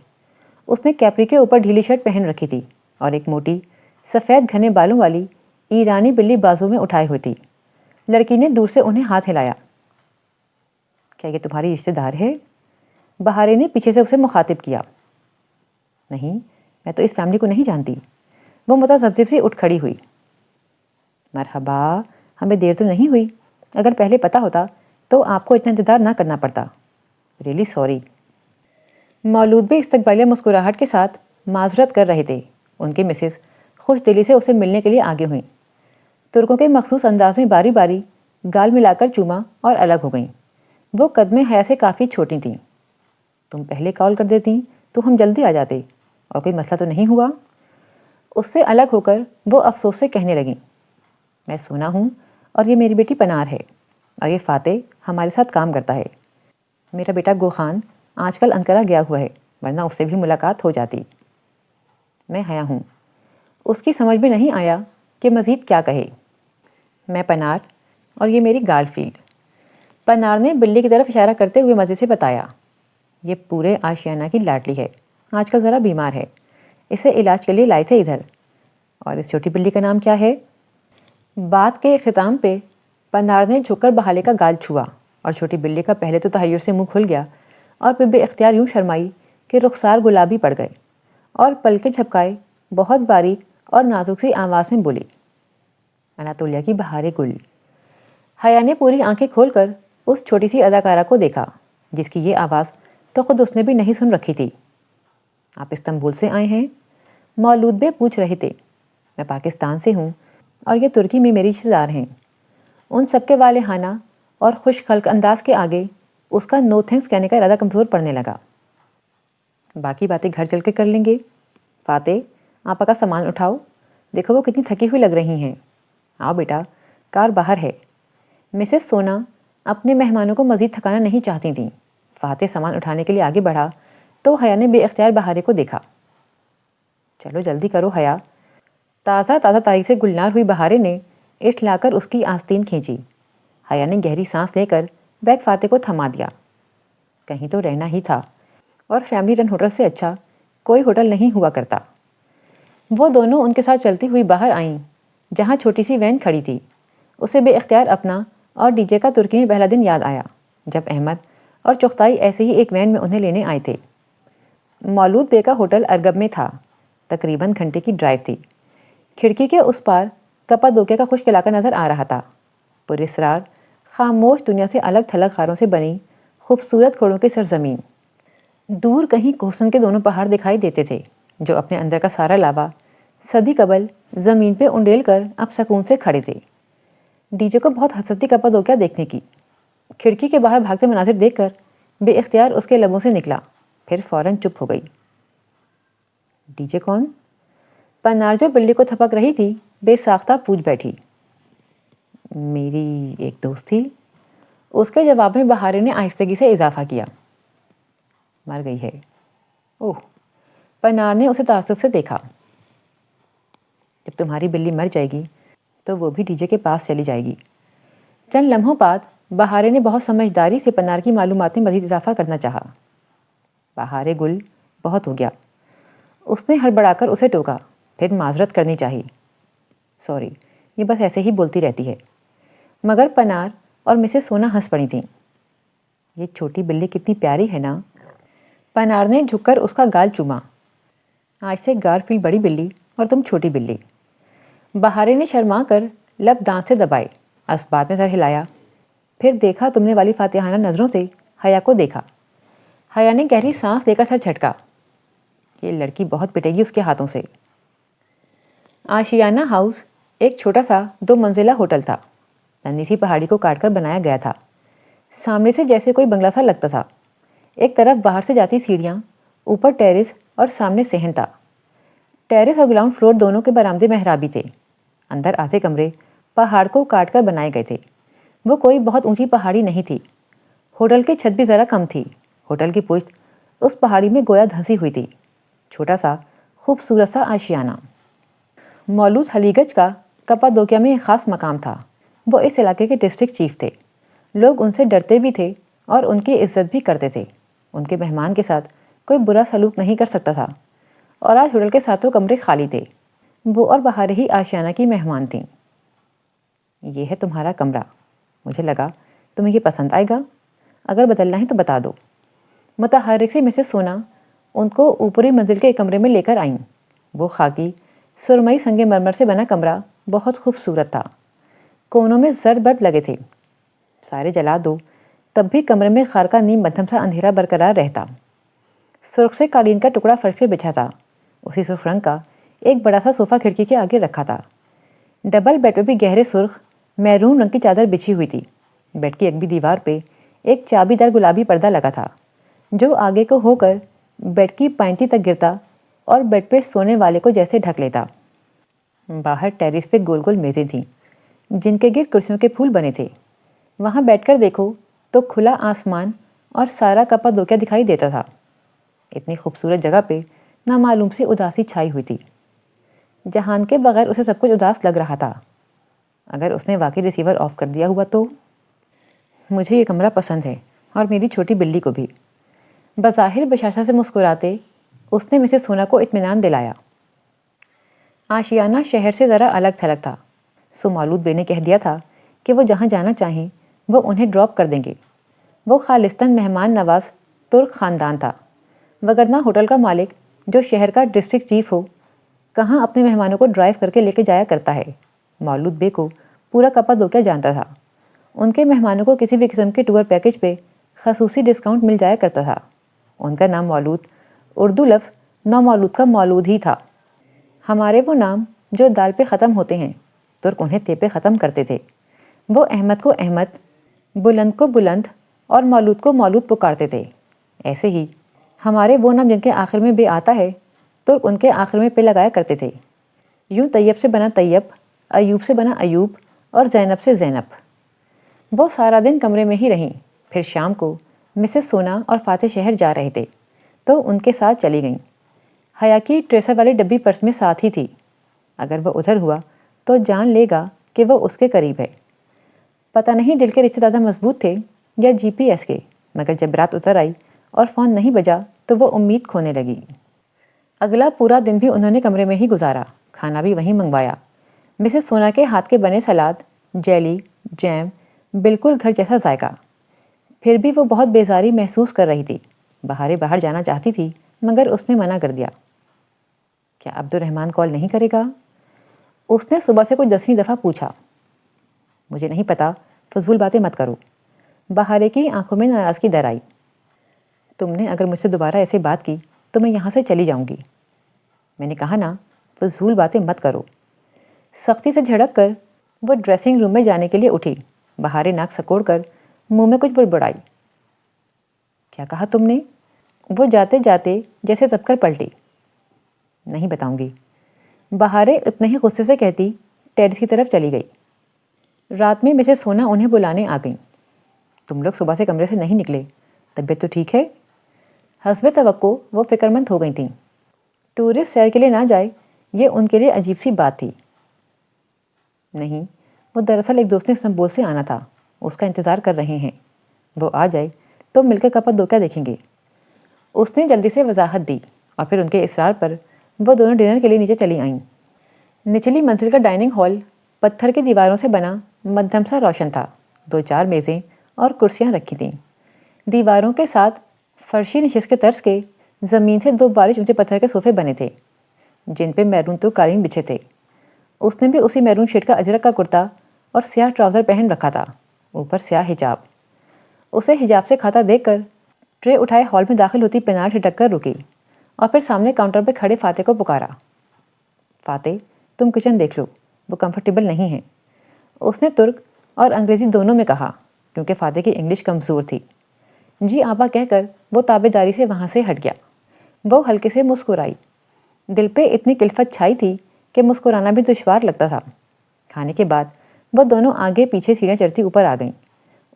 اس نے کیپری کے اوپر ڈھیلی شرٹ پہن رکھی تھی اور ایک موٹی سفید گھنے بالوں والی ایرانی بلی بازو میں اٹھائے ہوئی تھی۔ لڑکی نے دور سے انہیں ہاتھ ہلایا۔ کیا یہ تمہاری رشتہ دار ہے؟ بہارے نے پیچھے سے اسے مخاطب کیا۔ نہیں، میں تو اس فیملی کو نہیں جانتی۔ وہ متذبذب سی اٹھ کھڑی ہوئی۔ مرحبا، ہمیں دیر تو نہیں ہوئی؟ اگر پہلے پتہ ہوتا تو آپ کو اتنا انتظار نہ کرنا پڑتا۔ Really sorry. مولود بے استقبالیہ مسکراہٹ کے ساتھ معذرت کر رہے تھے۔ ان کی مسز خوش دلی سے اسے ملنے کے لیے آگے ہوئیں۔ ترکوں کے مخصوص انداز میں باری باری گال ملا کر چوما اور الگ ہو گئیں۔ وہ قد میں حیا سے کافی چھوٹی تھیں۔ تم پہلے کال کر دیتی تو ہم جلدی آ جاتے، اور کوئی مسئلہ تو نہیں ہوا؟ اس سے الگ ہو کر وہ افسوس سے کہنے لگیں، میں سونا ہوں اور یہ میری بیٹی پنار ہے، اور یہ فاتح ہمارے ساتھ کام کرتا ہے۔ میرا بیٹا گوخان آج کل انقرہ گیا ہوا ہے، ورنہ اس سے بھی ملاقات ہو جاتی۔ میں حیا ہوں۔ اس کی سمجھ میں نہیں آیا کہ مزید کیا کہے۔ میں پنار اور یہ میری گارل فیلڈ۔ پنار نے بلی کی طرف اشارہ کرتے ہوئے مزے سے بتایا، یہ پورے آشیانہ کی لاڈلی ہے، آج کل ذرا بیمار ہے، اسے علاج کے لیے لائے تھے ادھر۔ اور اس چھوٹی بلی کا نام کیا ہے؟ بات کے اختتام پہ پنار نے جھک کر بہالے کا گال چھوا اور چھوٹی بلی کا پہلے تو تحیر سے منہ کھل گیا اور پھر بے اختیار یوں شرمائی کہ رخسار گلابی پڑ گئے اور پلکیں جھپکائے بہت باریک اور نازک سی آواز میں بولی، اناتولیہ کی بہارے گل۔ حیا نے پوری آنکھیں کھول کر اس چھوٹی سی اداکارہ کو دیکھا جس کی یہ آواز تو خود اس نے بھی نہیں سن رکھی تھی۔ آپ استنبول سے آئے ہیں؟ مولود بے پوچھ رہے تھے۔ میں پاکستان سے ہوں اور یہ ترکی میں میری رشتہ دار ہیں۔ ان سب کے والہانہ اور خوش خلق انداز کے آگے اس کا نو تھینکس کہنے کا ارادہ کمزور پڑنے لگا۔ باقی باتیں گھر چل کے کر لیں گے۔ فاتح، آپا کا سامان اٹھاؤ، دیکھو وہ کتنی تھکی ہوئی لگ رہی ہیں۔ آؤ بیٹا، کار باہر ہے۔ مسز سونا اپنے مہمانوں کو مزید تھکانا نہیں چاہتی تھیں۔ فاتح سامان اٹھانے کے لیے آگے بڑھا تو حیا نے بے اختیار بہارے کو دیکھا۔ چلو جلدی کرو حیا۔ تازہ تازہ تاریخ سے گلنار ہوئی بہارے نے اٹھ لا کر اس کی آستین کھینچی۔ حیا نے گہری سانس لے کر بیگ فاتح کو تھما دیا۔ کہیں تو رہنا ہی تھا، اور فیملی رن ہوٹل سے اچھا کوئی ہوٹل نہیں ہوا کرتا۔ وہ دونوں ان کے ساتھ چلتی ہوئی باہر آئیں جہاں چھوٹی سی وین کھڑی تھی اسے بے اختیار اپنا اور ڈی جے کا ترکی میں پہلا دن یاد آیا جب احمد اور چغتائی ایسے ہی ایک وین میں انہیں لینے آئے تھے۔ مولود بے کا ہوٹل ارگب میں تھا، تقریباً گھنٹے کی ڈرائیو تھی۔ کھڑکی کے اس پار کپادوکیا کا خشک علاقہ نظر آ رہا تھا، پر اسرار خاموش دنیا سے الگ تھلگ خاروں سے بنی خوبصورت کھوڑوں کی سرزمین۔ دور کہیں کوہسن کے دونوں پہاڑ دکھائی دیتے تھے جو اپنے اندر کا سارا لاوا صدی قبل زمین پہ انڈیل کر اب سکون سے کھڑے تھے۔ ڈی جے کو بہت حسرت تھی کپادوکیا دیکھنے کی۔ کھڑکی کے باہر بھاگتے مناظر دیکھ کر بے اختیار اس کے لبوں سے نکلا، پھر فوراً چپ ہو گئی۔ ڈی جے کون؟ پنار جو بلی کو تھپک رہی تھی بے ساختہ پوچھ بیٹھی۔ میری ایک دوست تھی، اس کے جواب میں بہارے نے آہستگی سے اضافہ کیا۔ مر گئی ہے؟ اوہ، پنار نے اسے تعصب سے دیکھا۔ جب تمہاری بلی مر جائے گی تو وہ بھی ڈی جے کے پاس چلی جائے گی۔ چند لمحوں بعد بہارے نے بہت سمجھداری سے پنار کی معلومات میں مزید اضافہ کرنا چاہا۔ بہارے گل، بہت ہو گیا۔ اس نے ہڑبڑا کر اسے ٹوکا، پھر معذرت کرنی چاہی۔ سوری، یہ بس ایسے ہی بولتی رہتی ہے۔ مگر پنار اور مسز سونا ہنس پڑی تھیں۔ یہ چھوٹی بلی کتنی پیاری ہے نا؟ پنار نے جھک کر اس کا گال چوما۔ آج سے گارفیلڈ بڑی بلی اور تم چھوٹی بلی۔ بہارے نے شرما کر لب دانت سے دبائے، اسبات میں سر ہلایا، پھر دیکھا تم نے والی فاتحانہ نظروں سے حیا کو دیکھا۔ حیا نے گہری سانس لے کر سر جھٹکا۔ یہ لڑکی بہت پٹے گی اس کے ہاتھوں سے۔ آشیانہ ہاؤس ایک چھوٹا سا 2 منزلہ ہوٹل تھا، ننھی سی پہاڑی کو کاٹ کر بنایا گیا تھا۔ سامنے سے جیسے کوئی بنگلہ سا لگتا تھا۔ ایک طرف باہر سے جاتی سیڑھیاں، اوپر ٹیرس اور سامنے صحن تھا۔ ٹیرس اور گراؤنڈ فلور دونوں کے برآمدے محرابی تھے۔ اندر آدھے کمرے پہاڑ کو کاٹ کر بنائے گئے تھے۔ وہ کوئی بہت اونچی پہاڑی نہیں تھی۔ ہوٹل کی چھت بھی ذرا کم تھی۔ ہوٹل کی پشت اس پہاڑی میں گویا دھنسی ہوئی تھی۔ چھوٹا سا خوبصورت سا آشیانہ۔ مولود ہلیگچ کا کپادوکیا میں ایک خاص مقام تھا۔ وہ اس علاقے کے ڈسٹرکٹ چیف تھے۔ لوگ ان سے ڈرتے بھی تھے اور ان کی عزت بھی کرتے تھے۔ ان کے مہمان کے ساتھ کوئی برا سلوک نہیں کر سکتا تھا۔ اور آج ہوٹل کے 7 کمرے خالی تھے۔ وہ اور بہارے ہی آشیانہ کی مہمان تھیں۔ یہ ہے تمہارا کمرہ، مجھے لگا تمہیں یہ پسند آئے گا، اگر بدلنا ہے تو بتا دو۔ متحرک سے مسز سونا ان کو اوپری منزل کے ایک کمرے میں لے کر آئیں۔ وہ خاکی سرمئی سنگ مرمر سے بنا کمرہ بہت خوبصورت تھا۔ کونوں میں زرد بلب لگے تھے۔ سارے جلا دو تب بھی کمرے میں خار کا نیم مدھم سا اندھیرا برقرار رہتا۔ سرخ سے قالین کا ٹکڑا فرش پہ بچھا تھا۔ اسی سرخ رنگ کا ایک بڑا سا صوفہ کھڑکی کے آگے رکھا تھا۔ ڈبل بیڈ پہ بھی گہرے سرخ میرون رنگ کی چادر بچھی ہوئی تھی۔ بیڈ کی اگلی دیوار پہ ایک چابی دار گلابی پردہ لگا تھا جو آگے کو ہو کر بیڈ کی پائنتی تک گرتا اور بیڈ پہ سونے والے کو جیسے ڈھک لیتا۔ باہر ٹیرس پہ گول گول میزیں تھیں جن کے گرد کرسیوں کے پھول بنے تھے۔ وہاں بیٹھ کر دیکھو تو کھلا آسمان اور سارا کپادوکیا دکھائی دیتا تھا۔ اتنی خوبصورت جگہ پہ نامعلوم سی اداسی چھائی ہوئی تھی۔ جہان کے بغیر اسے سب کچھ اداس لگ رہا تھا۔ اگر اس نے واقعی ریسیور آف کر دیا ہوا تو؟ مجھے یہ کمرہ پسند ہے اور میری چھوٹی بلی کو بھی۔ بظاہر بشاشہ سے مسکراتے اس نے مسز سونا کو اطمینان دلایا۔ آشیانہ شہر سے ذرا الگ تھلگ تھا، سو مولود بے نے کہہ دیا تھا کہ وہ جہاں جانا چاہیں وہ انہیں ڈراپ کر دیں گے۔ وہ خالصتاً مہمان نواز ترک خاندان تھا، وگرنہ ہوٹل کا مالک جو شہر کا ڈسٹرکٹ چیف ہو کہاں اپنے مہمانوں کو ڈرائیو کر کے لے کے جایا کرتا ہے۔ مولود بے کو پورا کپادوکیا جانتا تھا۔ ان کے مہمانوں کو کسی بھی قسم کے ٹور پیکج پہ خصوصی ڈسکاؤنٹ مل جایا کرتا تھا۔ ان کا نام مولود اردو لفظ نومولود کا مولود ہی تھا۔ ہمارے وہ نام جو دال پہ ختم ہوتے ہیں ترک انہیں تے پہ ختم کرتے تھے۔ وہ احمد کو احمد، بلند کو بلند اور مولود کو مولود پکارتے تھے۔ ایسے ہی ہمارے وہ نام جن کے آخر میں بے آتا ہے ترک ان کے آخر میں پہ لگایا کرتے تھے۔ یوں طیب سے بنا طیب، ایوب سے بنا ایوب اور زینب سے زینب۔ وہ سارا دن کمرے میں ہی رہیں، پھر شام کو مسز سونا اور فاتح شہر جا رہے تھے تو ان کے ساتھ چلی گئیں۔ حیا کی ٹریسر والی ڈبی پرس میں ساتھ ہی تھی۔ اگر وہ ادھر ہوا تو جان لے گا کہ وہ اس کے قریب ہے۔ پتہ نہیں دل کے رشتے زیادہ مضبوط تھے یا جی پی ایس کے، مگر جب رات اتر آئی اور فون نہیں بجا تو وہ امید کھونے لگی۔ اگلا پورا دن بھی انہوں نے کمرے میں ہی گزارا، کھانا بھی وہیں منگوایا۔ مسز سونا کے ہاتھ کے بنے سلاد جیلی، جیم، بالکل گھر جیسا ذائقہ۔ پھر بھی وہ بہت بیزاری محسوس کر رہی تھی۔ بہارے باہر جانا چاہتی تھی مگر اس نے منع کر دیا۔ کیا عبد الرحمن کال نہیں کرے گا؟ اس نے صبح سے کوئی 10ویں دفعہ پوچھا۔ مجھے نہیں پتا، فضول باتیں مت کرو۔ بہارے کی آنکھوں میں ناراضگی در آئی۔ تم نے اگر مجھ سے دوبارہ ایسے بات کی تو میں یہاں سے چلی جاؤں گی۔ میں نے کہا نا، فضول باتیں مت کرو۔ سختی سے جھڑک کر وہ ڈریسنگ روم میں جانے کے لیے اٹھی۔ بہارے ناک سکوڑ کر منہ میں کچھ بڑبڑائی۔ کیا کہا تم نے؟ وہ جاتے جاتے جیسے دب کر پلٹی۔ نہیں بتاؤں گی۔ بہارے اتنے ہی غصے سے کہتی ٹیرس کی طرف چلی گئی۔ رات میں مسز سونا انہیں بلانے آ گئیں۔ تم لوگ صبح سے کمرے سے نہیں نکلے، طبیعت تو ٹھیک ہے؟ حسب توقع وہ فکر مند ہو گئی تھیں۔ ٹورسٹ سیر کے لیے نہ جائے یہ ان کے لیے عجیب سی بات تھی۔ نہیں، وہ دراصل ایک دوست نے استنبول سے آنا تھا، اس کا انتظار کر رہے ہیں۔ وہ آ جائے تو مل کے کپا دو کیا دیکھیں گے۔ اس نے جلدی سے وضاحت دی اور پھر ان کے اصرار پر وہ دونوں ڈنر کے لیے نیچے چلی آئیں۔ نچلی منزل کا ڈائننگ ہال پتھر کی دیواروں سے بنا مدھم سا روشن تھا۔ 2-4 میزیں اور کرسیاں رکھی تھیں۔ دیواروں کے ساتھ فرشی نشست کے طرز کے زمین سے 2 بارش اونچے پتھر کے صوفے بنے تھے جن پہ میرون تو قالین بچھے تھے۔ اس نے بھی اسی میرون شیڈ کا اجرک کا کرتا اور سیاہ ٹراؤزر پہن رکھا تھا، اوپر سیاہ حجاب۔ اسے حجاب سے کھاتا دیکھ کر ٹرے اٹھائے ہال میں داخل ہوتی پینال ہٹک کر رکی اور پھر سامنے کاؤنٹر پہ کھڑے فاتح کو پکارا۔ فاتح، تم کچن دیکھ لو، وہ کمفرٹیبل نہیں ہے، اس نے ترک اور انگریزی دونوں میں کہا کیونکہ فاتح کی انگلش کمزور تھی۔ جی آپا کہہ کر وہ تابع داری سے وہاں سے ہٹ گیا۔ وہ ہلکے سے مسکرائی۔ دل پہ اتنی کلفت چھائی تھی کہ مسکرانا بھی دشوار لگتا تھا۔ کھانے کے بعد وہ دونوں آگے پیچھے سیڑھیاں چڑھتی اوپر آ گئیں۔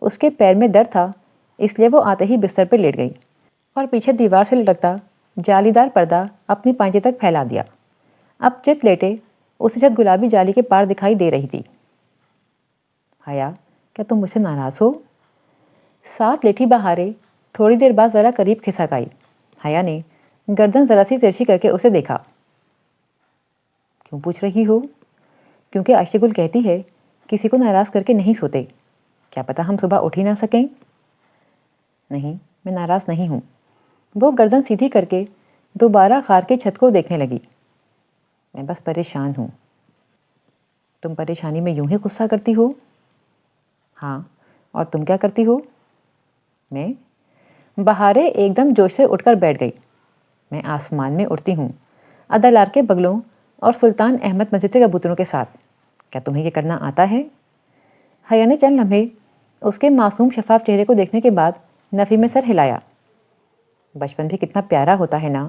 اس کے پیر میں درد تھا اس لیے وہ آتے ہی بستر پہ لیٹ گئی اور پیچھے دیوار سے لٹکتا جالی دار پردہ اپنی پانجے تک پھیلا دیا۔ اب چت لیٹے اسے چھت گلابی جالی کے پار دکھائی دے رہی تھی۔ حیا، کیا تم مجھ سے ناراض ہو؟ ساتھ لیٹی بہارے تھوڑی دیر بعد ذرا قریب کھسک آئی۔ حیا نے گردن ذرا سی ترچھی کر کے اسے دیکھا۔ کیوں پوچھ رہی ہو؟ کیونکہ عائشہ گل کہتی ہے کسی کو ناراض کر کے نہیں سوتے، کیا پتہ ہم صبح اٹھ ہی نہ سکیں۔ نہیں، میں ناراض نہیں ہوں۔ وہ گردن سیدھی کر کے دوبارہ غار کے چھت کو دیکھنے لگی۔ میں بس پریشان ہوں۔ تم پریشانی میں یوں ہی غصہ کرتی ہو؟ ہاں، اور تم کیا کرتی ہو؟ میں؟ بہارے ایک دم جوش سے اٹھ کر بیٹھ گئی۔ میں آسمان میں اڑتی ہوں، ادالار کے بگلوں اور سلطان احمد مسجد کے کبوتروں کے ساتھ۔ کیا تمہیں یہ کرنا آتا ہے؟ حیا نے چند لمحے اس کے معصوم شفاف چہرے کو دیکھنے کے بعد نفی میں سر ہلایا۔ بچپن بھی کتنا پیارا ہوتا ہے نا۔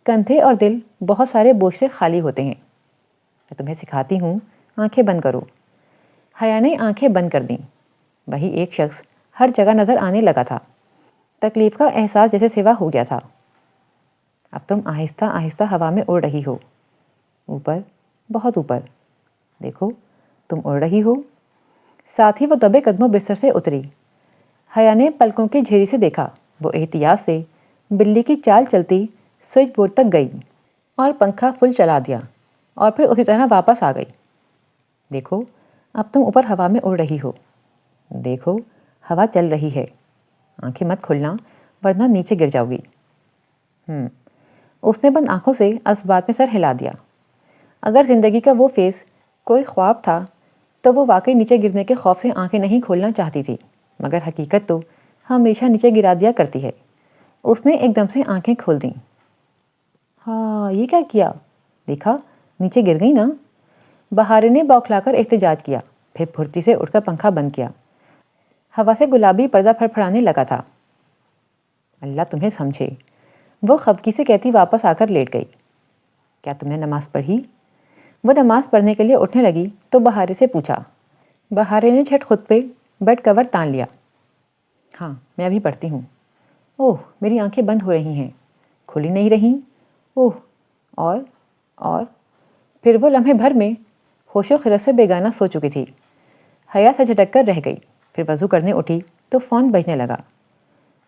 کندھے اور دل بہت سارے بوجھ سے خالی ہوتے ہیں۔ میں تمہیں سکھاتی ہوں، آنکھیں بند کرو۔ حیا نے آنکھیں بند کر دیں۔ وہی ایک شخص ہر جگہ نظر آنے لگا تھا۔ تکلیف کا احساس جیسے سوا ہو گیا تھا۔ اب تم آہستہ آہستہ ہوا میں اڑ رہی ہو، اوپر، بہت اوپر۔ دیکھو، تم اڑ رہی ہو۔ ساتھ ہی وہ دبے قدموں بستر سے اتری۔ حیا نے پلکوں کی جھیری سے دیکھا۔ وہ احتیاط سے بلی کی چال چلتی سوئچ بورڈ تک گئی اور پنکھا فل چلا دیا اور پھر اسی طرح واپس آ گئی۔ دیکھو، اب تم اوپر ہوا میں اڑ رہی ہو۔ دیکھو، ہوا چل رہی ہے۔ آنکھیں مت کھولنا ورنہ نیچے گر جاؤ گی۔ اس نے بند آنکھوں سے اسبات میں سر ہلا دیا۔ اگر زندگی کا وہ فیس کوئی خواب تھا تو وہ واقعی نیچے گرنے کے خوف سے آنکھیں نہیں کھولنا چاہتی تھی، مگر حقیقت تو ہمیشہ نیچے گرا دیا کرتی ہے۔ اس نے ایک دم سے آنکھیں کھول دیں۔ ہاں، یہ کیا کیا؟ دیکھا، نیچے گر گئی نا۔ بہارے نے بوکھلا کر احتجاج کیا، پھر پھرتی سے اٹھ کر پنکھا بند کیا۔ ہوا سے گلابی پردہ پھڑپھڑانے لگا تھا۔ اللہ تمہیں سمجھے، وہ خفگی سے کہتی واپس آ کر لیٹ گئی۔ کیا تم نے نماز پڑھی؟ وہ نماز پڑھنے کے لیے اٹھنے لگی تو بہارے سے پوچھا۔ بہارے نے جھٹ خود پہ بیڈ کور تان لیا۔ ہاں، میں ابھی پڑھتی ہوں۔ اوہ، میری آنکھیں بند ہو رہی ہیں، کھلی نہیں رہیں۔ اوہ، اور پھر وہ لمحے بھر میں ہوش و خرد سے بیگانہ سو چکی تھی۔ حیا سے جھٹک کر رہ گئی، پھر وضو کرنے اٹھی تو فون بجنے لگا۔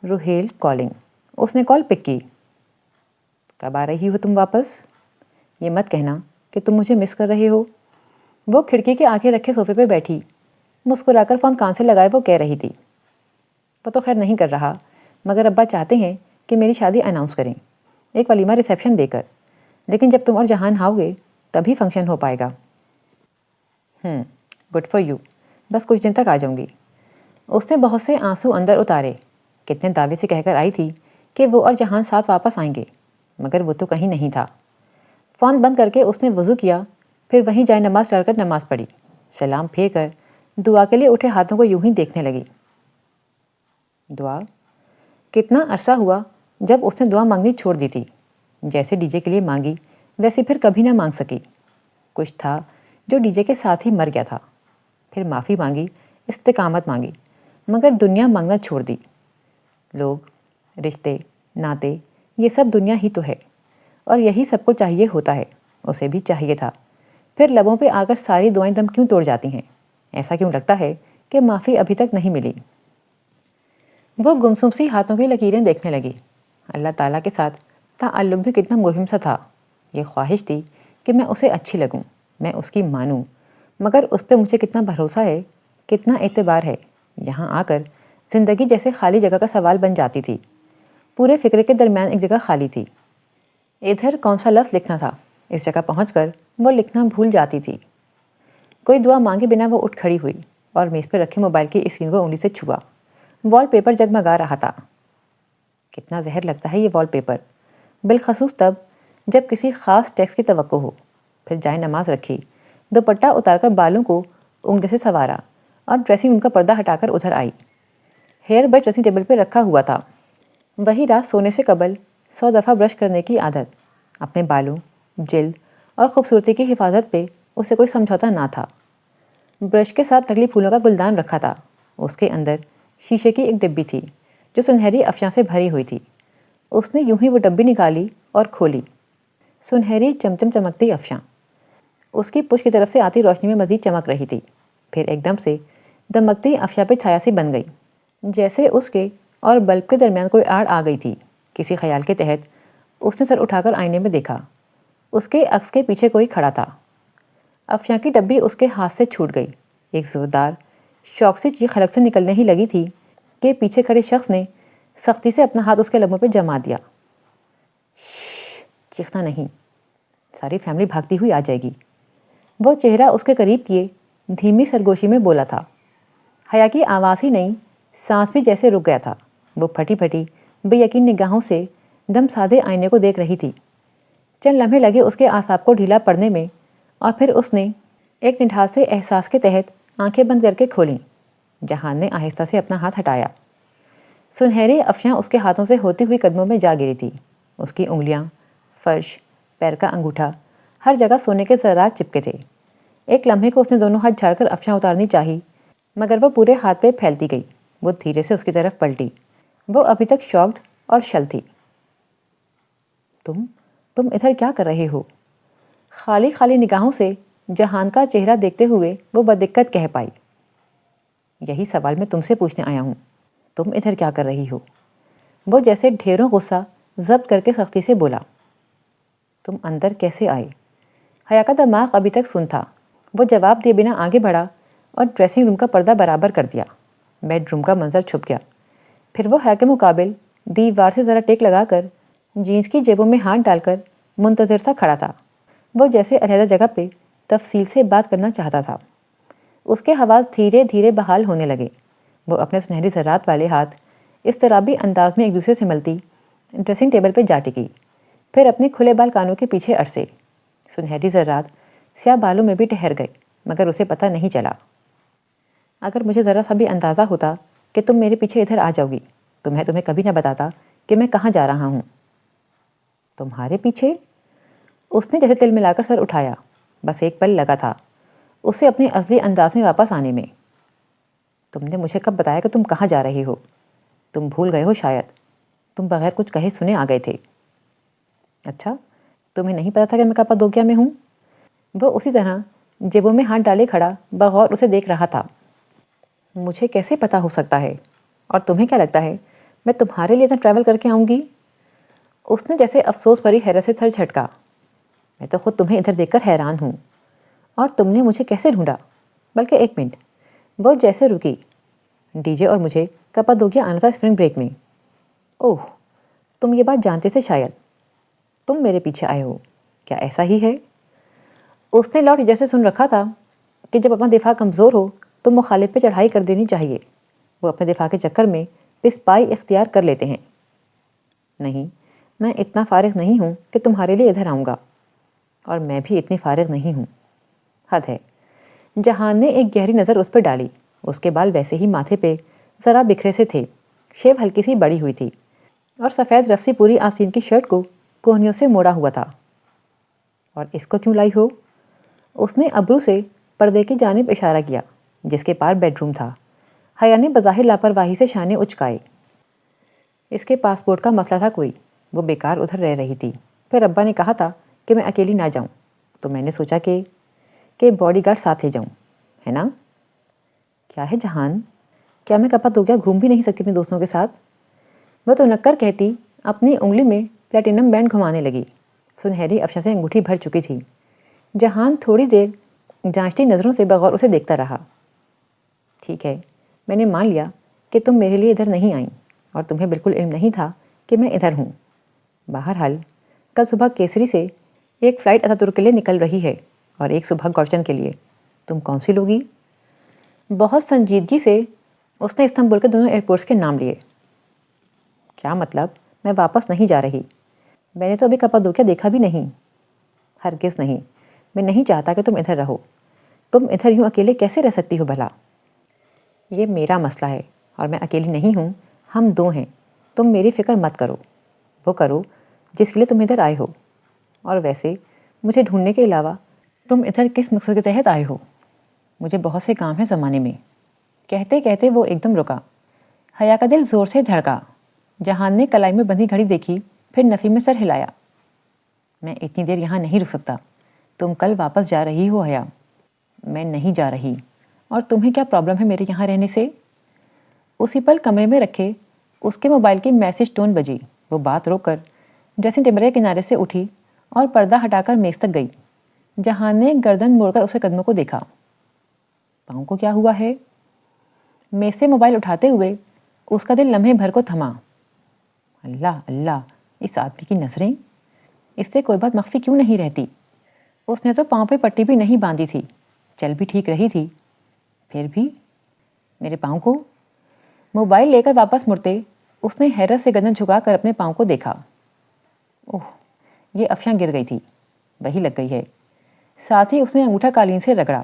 روہیل کالنگ۔ اس نے کال پک کی۔ کب آ رہی ہو تم واپس؟ یہ مت کہنا کہ تم مجھے مس کر رہے ہو۔ وہ کھڑکی کے آگے رکھے صوفے پہ بیٹھی مسکرا کر فون کان سے لگائے وہ کہہ رہی تھی، وہ تو خیر نہیں کر رہا، مگر ابا چاہتے ہیں کہ میری شادی اناؤنس کریں، ایک ولیمہ ریسیپشن دے کر، لیکن جب تم اور جہان آؤ گے تبھی فنکشن ہو پائے گا۔ گڈ فار یو، بس کچھ دن تک آ جاؤں گی۔ اس نے بہت سے آنسو اندر اتارے، کتنے دعوے سے کہہ کر آئی تھی کہ وہ اور جہان ساتھ واپس آئیں گے، مگر وہ تو کہیں نہیں تھا۔ فون بند کر کے اس نے وضو کیا، پھر وہیں جائے نماز چڑھ کر نماز پڑھی، سلام پھیر کر دعا کے لیے اٹھے ہاتھوں کو یوں ہی دیکھنے لگی۔ دعا؟ کتنا عرصہ ہوا جب اس نے دعا مانگنی چھوڑ دی تھی، جیسے ڈی جے کے لیے مانگی ویسے پھر کبھی نہ مانگ سکی۔ کچھ تھا جو ڈی جے کے ساتھ ہی مر گیا تھا۔ پھر معافی مانگی، استقامت مانگی، مگر دنیا مانگنا چھوڑ دی۔ لوگ، رشتے، ناتے، یہ سب دنیا ہی تو ہے، اور یہی سب کو چاہیے ہوتا ہے، اسے بھی چاہیے تھا۔ پھر لبوں پہ آ کر ساری دعائیں دم کیوں توڑ جاتی ہیں؟ ایسا کیوں لگتا ہے کہ معافی ابھی تک نہیں ملی؟ وہ گمسم سی ہاتھوں کی لکیریں دیکھنے لگی۔ اللہ تعالیٰ کے ساتھ تعلق بھی کتنا مہم سا تھا۔ یہ خواہش تھی کہ میں اسے اچھی لگوں، میں اس کی مانوں، مگر اس پہ مجھے کتنا بھروسہ ہے، کتنا اعتبار ہے۔ یہاں آ کر زندگی جیسے خالی جگہ کا سوال بن جاتی تھی۔ پورے فکرے کے درمیان ایک جگہ خالی تھی۔ ادھر کون سا لفظ لکھنا تھا؟ اس جگہ پہنچ کر وہ لکھنا بھول جاتی تھی۔ کوئی دعا مانگے بنا وہ اٹھ کھڑی ہوئی اور میز پہ رکھے موبائل کی اسکرین کو انگلی سے چھوا۔ وال پیپر جگمگا رہا تھا۔ کتنا زہر لگتا ہے یہ وال پیپر، بالخصوص تب جب کسی خاص ٹیکسٹ کی توقع ہو۔ پھر جائے نماز رکھی، دوپٹہ اتار کر بالوں کو انگلی سے سنوارا اور ڈریسنگ روم کا پردہ ہٹا کر ادھر آئی۔ ہیئر برش ڈریسنگ ٹیبل پہ رکھا ہوا تھا۔ وہی رات سونے سے قبل 100 دفعہ برش کرنے کی عادت۔ اپنے بالوں، جلد اور خوبصورتی کی حفاظت پہ اسے کوئی سمجھوتا نہ تھا۔ برش کے ساتھ نقلی پھولوں کا گلدان رکھا تھا۔ اس کے اندر شیشے کی ایک ڈبی تھی جو سنہری افشاں سے بھری ہوئی تھی۔ اس نے یوں ہی وہ ڈبی نکالی اور کھولی۔ سنہری چمچم چمکتی افشاں اس کی پشت کی طرف سے آتی روشنی میں مزید چمک رہی تھی۔ پھر ایک دم سے دمکتی افشاں پہ چھایا سی بن گئی، جیسے اس کے اور بلب کے درمیان کوئی آڑ آ گئی تھی۔ کسی خیال کے تحت اس نے سر اٹھا کر آئینے میں دیکھا۔ اس کے عکس کے پیچھے کوئی کھڑا تھا۔ افشاں کی ڈبی اس کے ہاتھ سے چھوٹ گئی۔ ایک زوردار شوق سے چیخ حلق سے نکلنے ہی لگی تھی کہ پیچھے کھڑے شخص نے سختی سے اپنا ہاتھ اس کے لبوں پہ جما دیا۔ چیخنا نہیں، ساری فیملی بھاگتی ہوئی آ جائے گی۔ وہ چہرہ اس کے قریب کیے دھیمی سرگوشی میں بولا تھا۔ حیا کی آواز ہی نہیں، سانس بھی جیسے رک گیا تھا۔ وہ پھٹی پھٹی بے یقین نگاہوں سے دم سادے آئینے کو دیکھ رہی تھی۔ چند لمحے لگے اس کے اعصاب کو ڈھیلا پڑنے میں، اور پھر اس نے ایک نڈھال سے احساس کے تحت آنکھیں بند کر کے کھولیں۔ جہان نے آہستہ سے اپنا ہاتھ ہٹایا۔ سنہری افشاں اس کے ہاتھوں سے ہوتی ہوئی قدموں میں جا گری تھی۔ اس کی انگلیاں، فرش، پیر کا انگوٹھا، ہر جگہ سونے کے ذرات چپکے تھے۔ ایک لمحے کو اس نے دونوں ہاتھ جھاڑ کر افشاں اتارنی چاہی، مگر وہ پورے ہاتھ پہ پھیلتی گئی۔ وہ دھیرے سے اس کی طرف پلٹی۔ وہ ابھی تک شاکڈ اور شل تھی۔ تم ادھر کیا کر رہے ہو؟ خالی خالی نگاہوں سے جہان کا چہرہ دیکھتے ہوئے وہ بدقت کہہ پائی۔ یہی سوال میں تم سے پوچھنے آیا ہوں، تم ادھر کیا کر رہی ہو؟ وہ جیسے ڈھیروں غصہ ضبط کر کے سختی سے بولا۔ تم اندر کیسے آئے؟ حیا کا دماغ ابھی تک سن تھا۔ وہ جواب دیے بنا آگے بڑھا اور ڈریسنگ روم کا پردہ برابر کر دیا۔ بیڈ روم کا منظر چھپ گیا۔ پھر وہ حیا کے مقابل دیوار سے ذرا ٹیک لگا کر جینس کی جیبوں میں ہاتھ ڈال کر منتظر سا کھڑا تھا۔ وہ جیسے علیحدہ جگہ پہ تفصیل سے بات کرنا چاہتا تھا۔ اس کے حواس دھیرے دھیرے بحال ہونے لگے۔ وہ اپنے سنہری ذرات والے ہاتھ اضطرابی انداز میں ایک دوسرے سے ملتی ڈریسنگ ٹیبل پہ جا ٹکی۔ پھر اپنے کھلے بال کانوں کے پیچھے عرصے۔ سنہری ذرات سیاہ بالوں میں بھی ٹھہر گئے، مگر اسے پتہ نہیں چلا۔ اگر مجھے ذرا سا بھی اندازہ ہوتا کہ تم میرے پیچھے ادھر آ جاؤ گی تو میں تمہیں کبھی نہ بتاتا کہ میں کہاں جا رہا ہوں۔ تمہارے پیچھے؟ اس نے جیسے تل ملا کر سر اٹھایا۔ بس ایک پل لگا تھا اسے اپنے اصلی انداز میں واپس آنے میں۔ تم نے مجھے کب بتایا کہ تم کہاں جا رہے ہو؟ تم بھول گئے ہو شاید، تم بغیر کچھ کہے سنے آ گئے تھے۔ اچھا، تمہیں نہیں پتا تھا کہ میں کپادوکیا میں ہوں؟ وہ اسی طرح جیبوں میں ہاتھ ڈالے کھڑا بغور اسے دیکھ رہا تھا۔ مجھے کیسے پتا ہو سکتا ہے؟ اور تمہیں کیا لگتا ہے میں تمہارے لیے اتنا ٹریول کر کے آؤں گی؟ اس نے جیسے افسوس بھری حیرت سے سر جھٹکا۔ میں تو خود تمہیں ادھر دیکھ کر حیران ہوں۔ اور تم نے مجھے کیسے ڈھونڈا؟ بلکہ ایک منٹ، وہ جیسے رکی، ڈی جے اور مجھے کپادوکیا آنا تھا اسپرنگ بریک میں۔ اوہ، تم یہ بات جانتے تھے شاید، تم میرے پیچھے آئے ہو، کیا ایسا ہی ہے؟ اس نے لوٹ جیسے سن رکھا تھا کہ جب اپنا دفاع کمزور ہو تو مخالف پہ چڑھائی کر دینی چاہیے، وہ اپنے دفاع کے چکر میں پسپائی اختیار کر لیتے ہیں۔ نہیں، میں اتنا فارغ نہیں ہوں کہ تمہارے لیے ادھر آؤں گا، اور میں بھی اتنی فارغ نہیں ہوں، حد ہے۔ جہان نے ایک گہری نظر اس پہ ڈالی، اس کے بال ویسے ہی ماتھے پہ ذرا بکھرے سے تھے، شیو ہلکی سی بڑی ہوئی تھی، اور سفید رفسی پوری آستین کی شرٹ کو کوہنیوں سے موڑا ہوا تھا۔ اور اس کو کیوں لائی ہو؟ اس نے ابرو سے پردے کی جانب اشارہ کیا جس کے پار بیڈ روم تھا۔ حیا نے بظاہر لاپرواہی سے شانے اچکائے۔ اس کے پاسپورٹ کا مسئلہ تھا کوئی، وہ بیکار ادھر رہ رہی تھی۔ پھر ابا نے کہا تھا کہ میں اکیلی نہ جاؤں، تو میں نے سوچا کہ باڈی گارڈ ساتھ لے جاؤں، ہے نا؟ کیا ہے جہان، کیا میں کپادوکیا گھوم بھی نہیں سکتی اپنے دوستوں کے ساتھ؟ وہ تو نکر کہتی اپنی انگلی میں پلیٹینم بینڈ گھمانے لگی۔ سنہری افشاں سے انگوٹھی بھر چکی تھی۔ جہان تھوڑی دیر جانچتی نظروں سے بغور اسے دیکھتا رہا۔ ٹھیک ہے، میں نے مان لیا کہ تم میرے لیے ادھر نہیں آئیں، اور تمہیں بالکل علم نہیں تھا کہ میں ادھر ہوں۔ بہرحال کل صبح کیسری سے ایک فلائٹ اتاترک کے لیے نکل رہی ہے، اور ایک صبح گورچن کے لیے۔ تم کون سی لوگی؟ بہت سنجیدگی سے اس نے استنبول کے دونوں ایئرپورٹس کے نام لیے۔ کیا مطلب؟ میں واپس نہیں جا رہی۔ میں نے تو ابھی کپادوکیا دیکھا بھی نہیں۔ ہرگز نہیں، میں نہیں چاہتا کہ تم ادھر رہو۔ تم ادھر یوں اکیلے کیسے رہ سکتی ہو بھلا؟ یہ میرا مسئلہ ہے، اور میں اکیلی نہیں ہوں، ہم دو ہیں۔ تم میری فکر مت کرو، وہ کرو جس کے لیے تم ادھر آئے ہو۔ اور ویسے مجھے ڈھونڈنے کے علاوہ تم ادھر کس مقصد کے تحت آئے ہو؟ مجھے بہت سے کام ہیں زمانے میں۔ کہتے کہتے وہ ایک دم رکا۔ حیا کا دل زور سے دھڑکا۔ جہان نے کلائی میں بندھی گھڑی دیکھی، پھر نفی میں سر ہلایا۔ میں اتنی دیر یہاں نہیں رک سکتا۔ تم کل واپس جا رہی ہو حیا؟ میں نہیں جا رہی۔ اور تمہیں کیا پرابلم ہے میرے یہاں رہنے سے؟ اسی پل کمرے میں رکھے اس کے موبائل کی میسج ٹون بجی۔ وہ بات روک کر ڈریسنگ ٹیبل کے کنارے سے اٹھی اور پردہ ہٹا کر میز تک گئی۔ جہان نے گردن موڑ کر اس کے قدموں کو دیکھا۔ پاؤں کو کیا ہوا ہے؟ میز سے موبائل اٹھاتے ہوئے اس کا دل لمحے بھر کو تھما۔ اللہ اللہ، اس آدمی کی نظریں! اس سے کوئی بات مخفی کیوں نہیں رہتی؟ اس نے تو پاؤں پہ پٹی بھی نہیں باندھی تھی، چل بھی ٹھیک رہی تھی، پھر بھی میرے پاؤں کو؟ موبائل لے کر واپس مڑتے اس نے حیرت سے گردن جھکا کر اپنے پاؤں کو دیکھا۔ اوہ، یہ افشاں گر گئی تھی، وہی لگ گئی ہے۔ ساتھ ہی اس نے انگوٹھا قالین سے رگڑا۔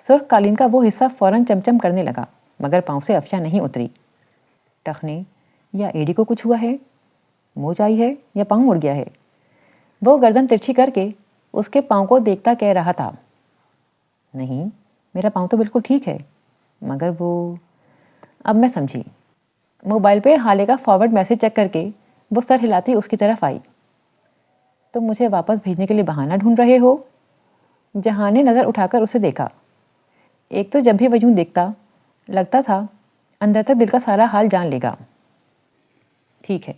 سرخ قالین کا وہ حصہ فوراً چمچم کرنے لگا، مگر پاؤں سے افشاں نہیں اتری۔ ٹخنے یا ایڑی کو کچھ ہوا ہے؟ موچ آئی ہے یا پاؤں مڑ گیا ہے؟ وہ گردن ترچھی کر کے اس کے پاؤں کو دیکھتا کہہ رہا تھا، نہیں، میرا پاؤں تو بالکل ٹھیک ہے، مگر وہ… اب میں سمجھی۔ موبائل پہ حالے کا فارورڈ میسج چیک کر کے وہ سر ہلاتی اس کی طرف آئی۔ تم مجھے واپس بھیجنے کے لیے بہانہ ڈھونڈ رہے ہو؟ جہان نے نظر اٹھا کر اسے دیکھا۔ ایک تو جب بھی وہ یوں دیکھتا لگتا تھا اندر تک دل کا سارا حال جان لے گا۔ ٹھیک ہے،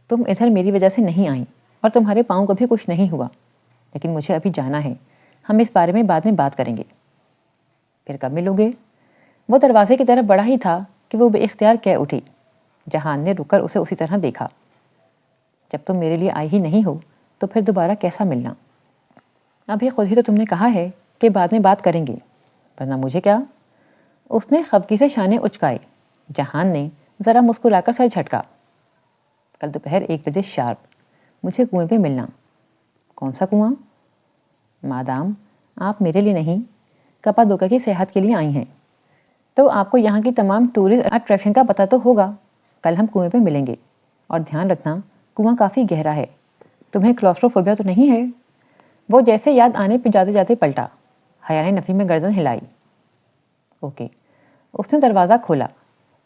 تم ادھر میری وجہ سے نہیں آئیں، اور تمہارے پاؤں کو بھی کچھ نہیں ہوا، لیکن مجھے ابھی جانا ہے، ہم اس بارے میں بعد میں بات کریں گے۔ پھر کب ملو گے؟ وہ دروازے کی طرف بڑھا ہی تھا کہ وہ بے اختیار کہہ اٹھی۔ جہان نے رک کر اسے اسی طرح دیکھا۔ جب تم میرے لیے آئی ہی نہیں ہو تو پھر دوبارہ کیسا ملنا؟ ابھی خود ہی تو تم نے کہا ہے کہ بعد میں بات کریں گے، ورنہ مجھے کیا؟ اس نے خفگی سے شانے اچکائے۔ جہان نے ذرا مسکرا کر سر جھٹکا۔ کل دوپہر 1 بجے شارپ مجھے کنویں پہ ملنا۔ کون سا کنواں؟ مادام آپ میرے لیے نہیں، کپادوکیا کی سیاحت کے لیے آئی ہیں تو آپ کو یہاں کی تمام ٹورسٹ اٹریکشن کا پتہ تو ہوگا۔ کل ہم کنویں پہ ملیں گے، اور دھیان رکھنا کنواں کافی گہرا ہے۔ تمہیں کلاسٹروفوبیا تو نہیں ہے؟ وہ جیسے یاد آنے پہ جاتے جاتے پلٹا۔ حیا نے نفی میں گردن ہلائی۔ اوکے۔ اس نے دروازہ کھولا،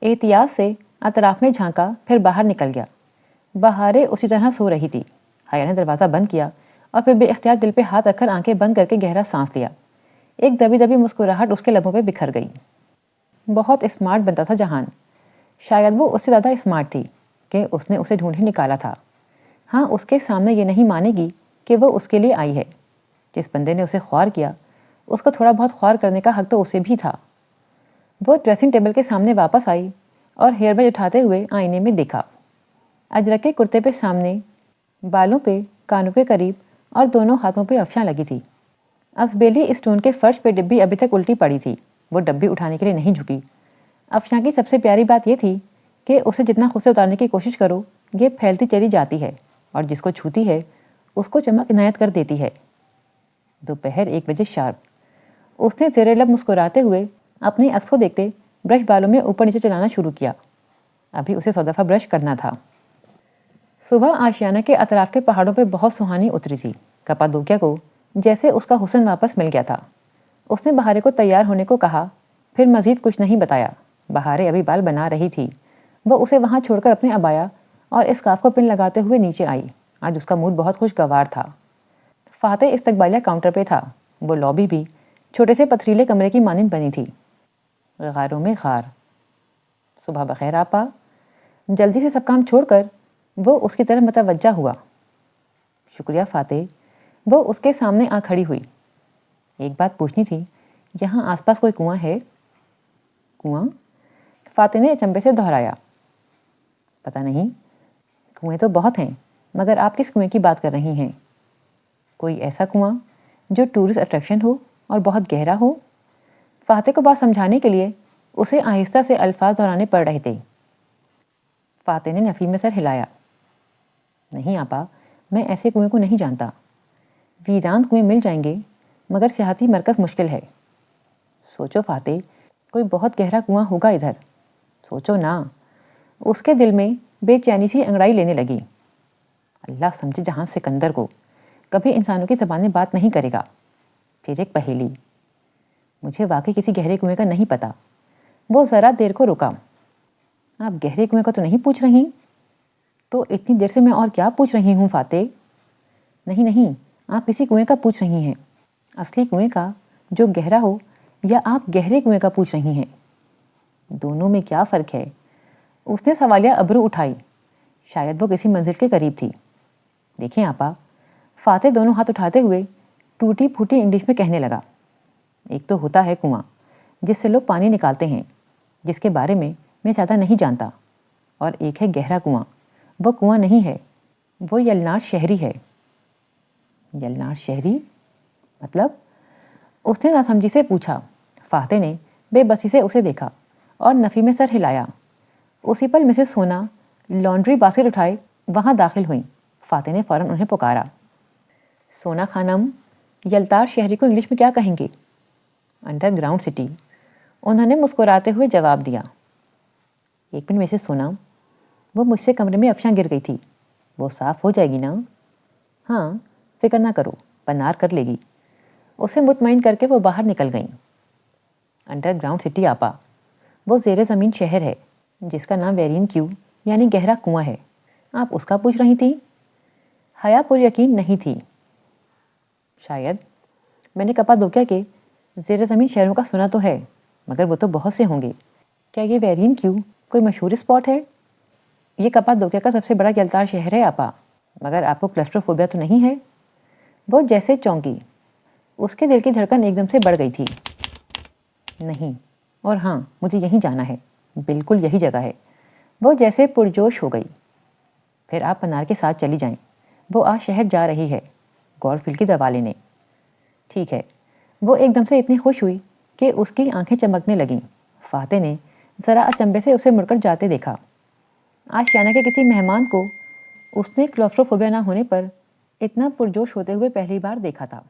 احتیاط سے اطراف میں جھانکا، پھر باہر نکل گیا۔ بہاریں اسی طرح سو رہی تھی۔ حیا نے دروازہ بند کیا اور پھر بے اختیار دل پہ ہاتھ رکھ کر آنکھیں بند کر کے گہرا سانس لیا۔ ایک دبی دبی مسکراہٹ اس کے لبوں پہ بکھر گئی۔ بہت اسمارٹ بنتا تھا جہان، شاید وہ اس سے زیادہ اسمارٹ تھی کہ اس نے اسے ڈھونڈ ہی نکالا تھا۔ ہاں، اس کے سامنے یہ نہیں مانے گی کہ وہ اس کے لیے آئی ہے۔ جس بندے نے اسے خوار کیا اس کو تھوڑا بہت خوار کرنے کا حق تو اسے بھی تھا۔ وہ ڈریسنگ ٹیبل کے سامنے واپس آئی اور ہیئر بینڈ اٹھاتے ہوئے آئینے میں دیکھا۔ اجرک کے کرتے پہ سامنے، بالوں پہ، کانوں کے قریب اور دونوں ہاتھوں پہ افشاں لگی تھی۔ ازبیلی اسٹون کے فرش پہ ڈبی ابھی تک الٹی پڑی تھی۔ وہ ڈبی اٹھانے کے لیے نہیں جھکی۔ افشاں کی سب سے پیاری بات یہ تھی کہ اسے جتنا خود سے اتارنے کی کوشش کرو یہ پھیلتی چلی جاتی ہے اور جس کو چھوتی ہے اس کو چمک عنایت کر دیتی ہے۔ دوپہر 1 بجے شارپ اس نے زیر لب مسکراتے ہوئے اپنے عکس کو دیکھتے برش بالوں میں اوپر نیچے چلانا شروع کیا۔ ابھی اسے 100 دفعہ برش کرنا تھا۔ صبح آشیانہ کے اطراف کے پہاڑوں پہ بہت سہانی اتری تھی۔ کپادوکیا کو جیسے اس کا حسن واپس مل گیا تھا۔ اس نے بہارے کو تیار ہونے کو کہا، پھر مزید کچھ نہیں بتایا۔ بہارے ابھی بال بنا رہی تھی۔ وہ اسے وہاں چھوڑ کر اپنے عبایا اور اسکارف کو پن لگاتے ہوئے نیچے آئی۔ آج اس کا موڈ بہت خوشگوار تھا۔ فاتح استقبالیہ کاؤنٹر پہ تھا۔ وہ لابی بھی چھوٹے سے پتھریلے کمرے کی مانند بنی تھی۔ غاروں میں غار۔ صبح بخیر آپا۔ جلدی سے سب کام چھوڑ کر وہ اس کی طرف متوجہ ہوا۔ شکریہ فاتح۔ وہ اس کے سامنے آ کھڑی ہوئی۔ ایک بات پوچھنی تھی، یہاں آس پاس کوئی کنواں ہے؟ کنواں؟ فاتح نے اچنبے سے دہرایا۔ پتہ نہیں، کنویں تو بہت ہیں، مگر آپ کس کنویں کی بات کر رہی ہیں؟ کوئی ایسا کنواں جو ٹورسٹ اٹریکشن ہو اور بہت گہرا ہو؟ فاتح کو بات سمجھانے کے لیے اسے آہستہ سے الفاظ دہرانے پڑ رہے تھے۔ فاتح نے نفی میں سر ہلایا۔ نہیں آپا، میں ایسے کنویں کو نہیں جانتا۔ ویران کنویں مل جائیں گے مگر سیاحتی مرکز مشکل ہے۔ سوچو فاتح، کوئی بہت گہرا کنواں ہوگا ادھر۔ سوچو نا۔ اس کے دل میں بے چینی سی انگڑائی لینے لگی۔ اللہ سمجھے جہاں سکندر کو کبھی انسانوں کی زبان میں بات نہیں کرے گا۔ پھر ایک پہیلی۔ مجھے واقعی کسی گہرے کنویں کا نہیں پتا۔ وہ ذرا دیر کو رکا۔ آپ گہرے کنویں کا تو نہیں پوچھ رہی؟ تو اتنی دیر سے میں اور کیا پوچھ رہی ہوں فاتح؟ نہیں، آپ اسی کنویں کا پوچھ رہی ہیں، اصلی کنویں کا جو گہرا ہو، یا آپ گہرے کنویں کا پوچھ رہی ہیں؟ دونوں میں کیا فرق ہے؟ اس نے سوالیہ ابرو اٹھائی۔ شاید وہ کسی منزل کے قریب تھی۔ دیکھیں آپا، فاتح دونوں ہاتھ اٹھاتے ہوئے ٹوٹی پھوٹی انگلش میں کہنے لگا، ایک تو ہوتا ہے کنواں جس سے لوگ پانی نکالتے ہیں، جس کے بارے میں زیادہ نہیں جانتا، اور ایک ہے گہرا کنواں۔ وہ کنواں نہیں ہے، وہ یلنار شہری ہے۔ یلنار شہری؟ مطلب؟ اس نے ناسمجھی سے پوچھا۔ فاتح نے بے بسی سے اسے دیکھا اور نفی میں سر ہلایا۔ اسی پل مسز سونا لانڈری باسکٹ اٹھائے وہاں داخل ہوئیں۔ فاتح نے فوراً انہیں پکارا۔ سونا خانم، یلتار شہری کو انگلش میں کیا کہیں گے؟ انڈر گراؤنڈ سٹی، انہوں نے مسکراتے ہوئے جواب دیا۔ ایک منٹ مسز سونا، وہ مجھ سے کمرے میں افشاں گر گئی تھی، وہ صاف ہو جائے گی نا؟ ہاں، فکر نہ کرو، پنار کر لے گی۔ اسے مطمئن کر کے وہ باہر نکل گئیں۔ انڈر گراؤنڈ سٹی آپا، وہ زیر زمین شہر ہے جس کا نام ویرین کیو یعنی گہرا کنواں ہے۔ آپ اس کا پوچھ رہی تھیں؟ حیا پر یقین نہیں تھی۔ شاید میں نے کپادوکیا کے زیر زمین شہروں کا سنا تو ہے، مگر وہ تو بہت سے ہوں گے۔ کیا یہ ویرین کیو کوئی مشہور اسپاٹ ہے؟ یہ کپادوکیا کا سب سے بڑا یلتار شہر ہے آپا، مگر آپ کو کلسٹروفوبیا تو نہیں ہے؟ وہ جیسے چونکی۔ اس کے دل کی دھڑکن ایک دم سے بڑھ گئی تھی۔ نہیں، اور ہاں، مجھے یہیں جانا ہے، بالکل یہی جگہ ہے۔ وہ جیسے پرجوش ہو گئی۔ پھر آپ پنار کے ساتھ چلی جائیں، وہ آج شہر جا رہی ہے گورفیلڈ کی دوا لینے۔ ٹھیک ہے۔ وہ ایک دم سے اتنی خوش ہوئی کہ اس کی آنکھیں چمکنے لگیں۔ فاتح نے ذرا اچنبے سے اسے مڑ کر جاتے دیکھا۔ آشیانہ کے کسی مہمان کو اس نے کلوسٹروفوبیا نہ ہونے پر اتنا پرجوش ہوتے ہوئے پہلی بار دیکھا تھا۔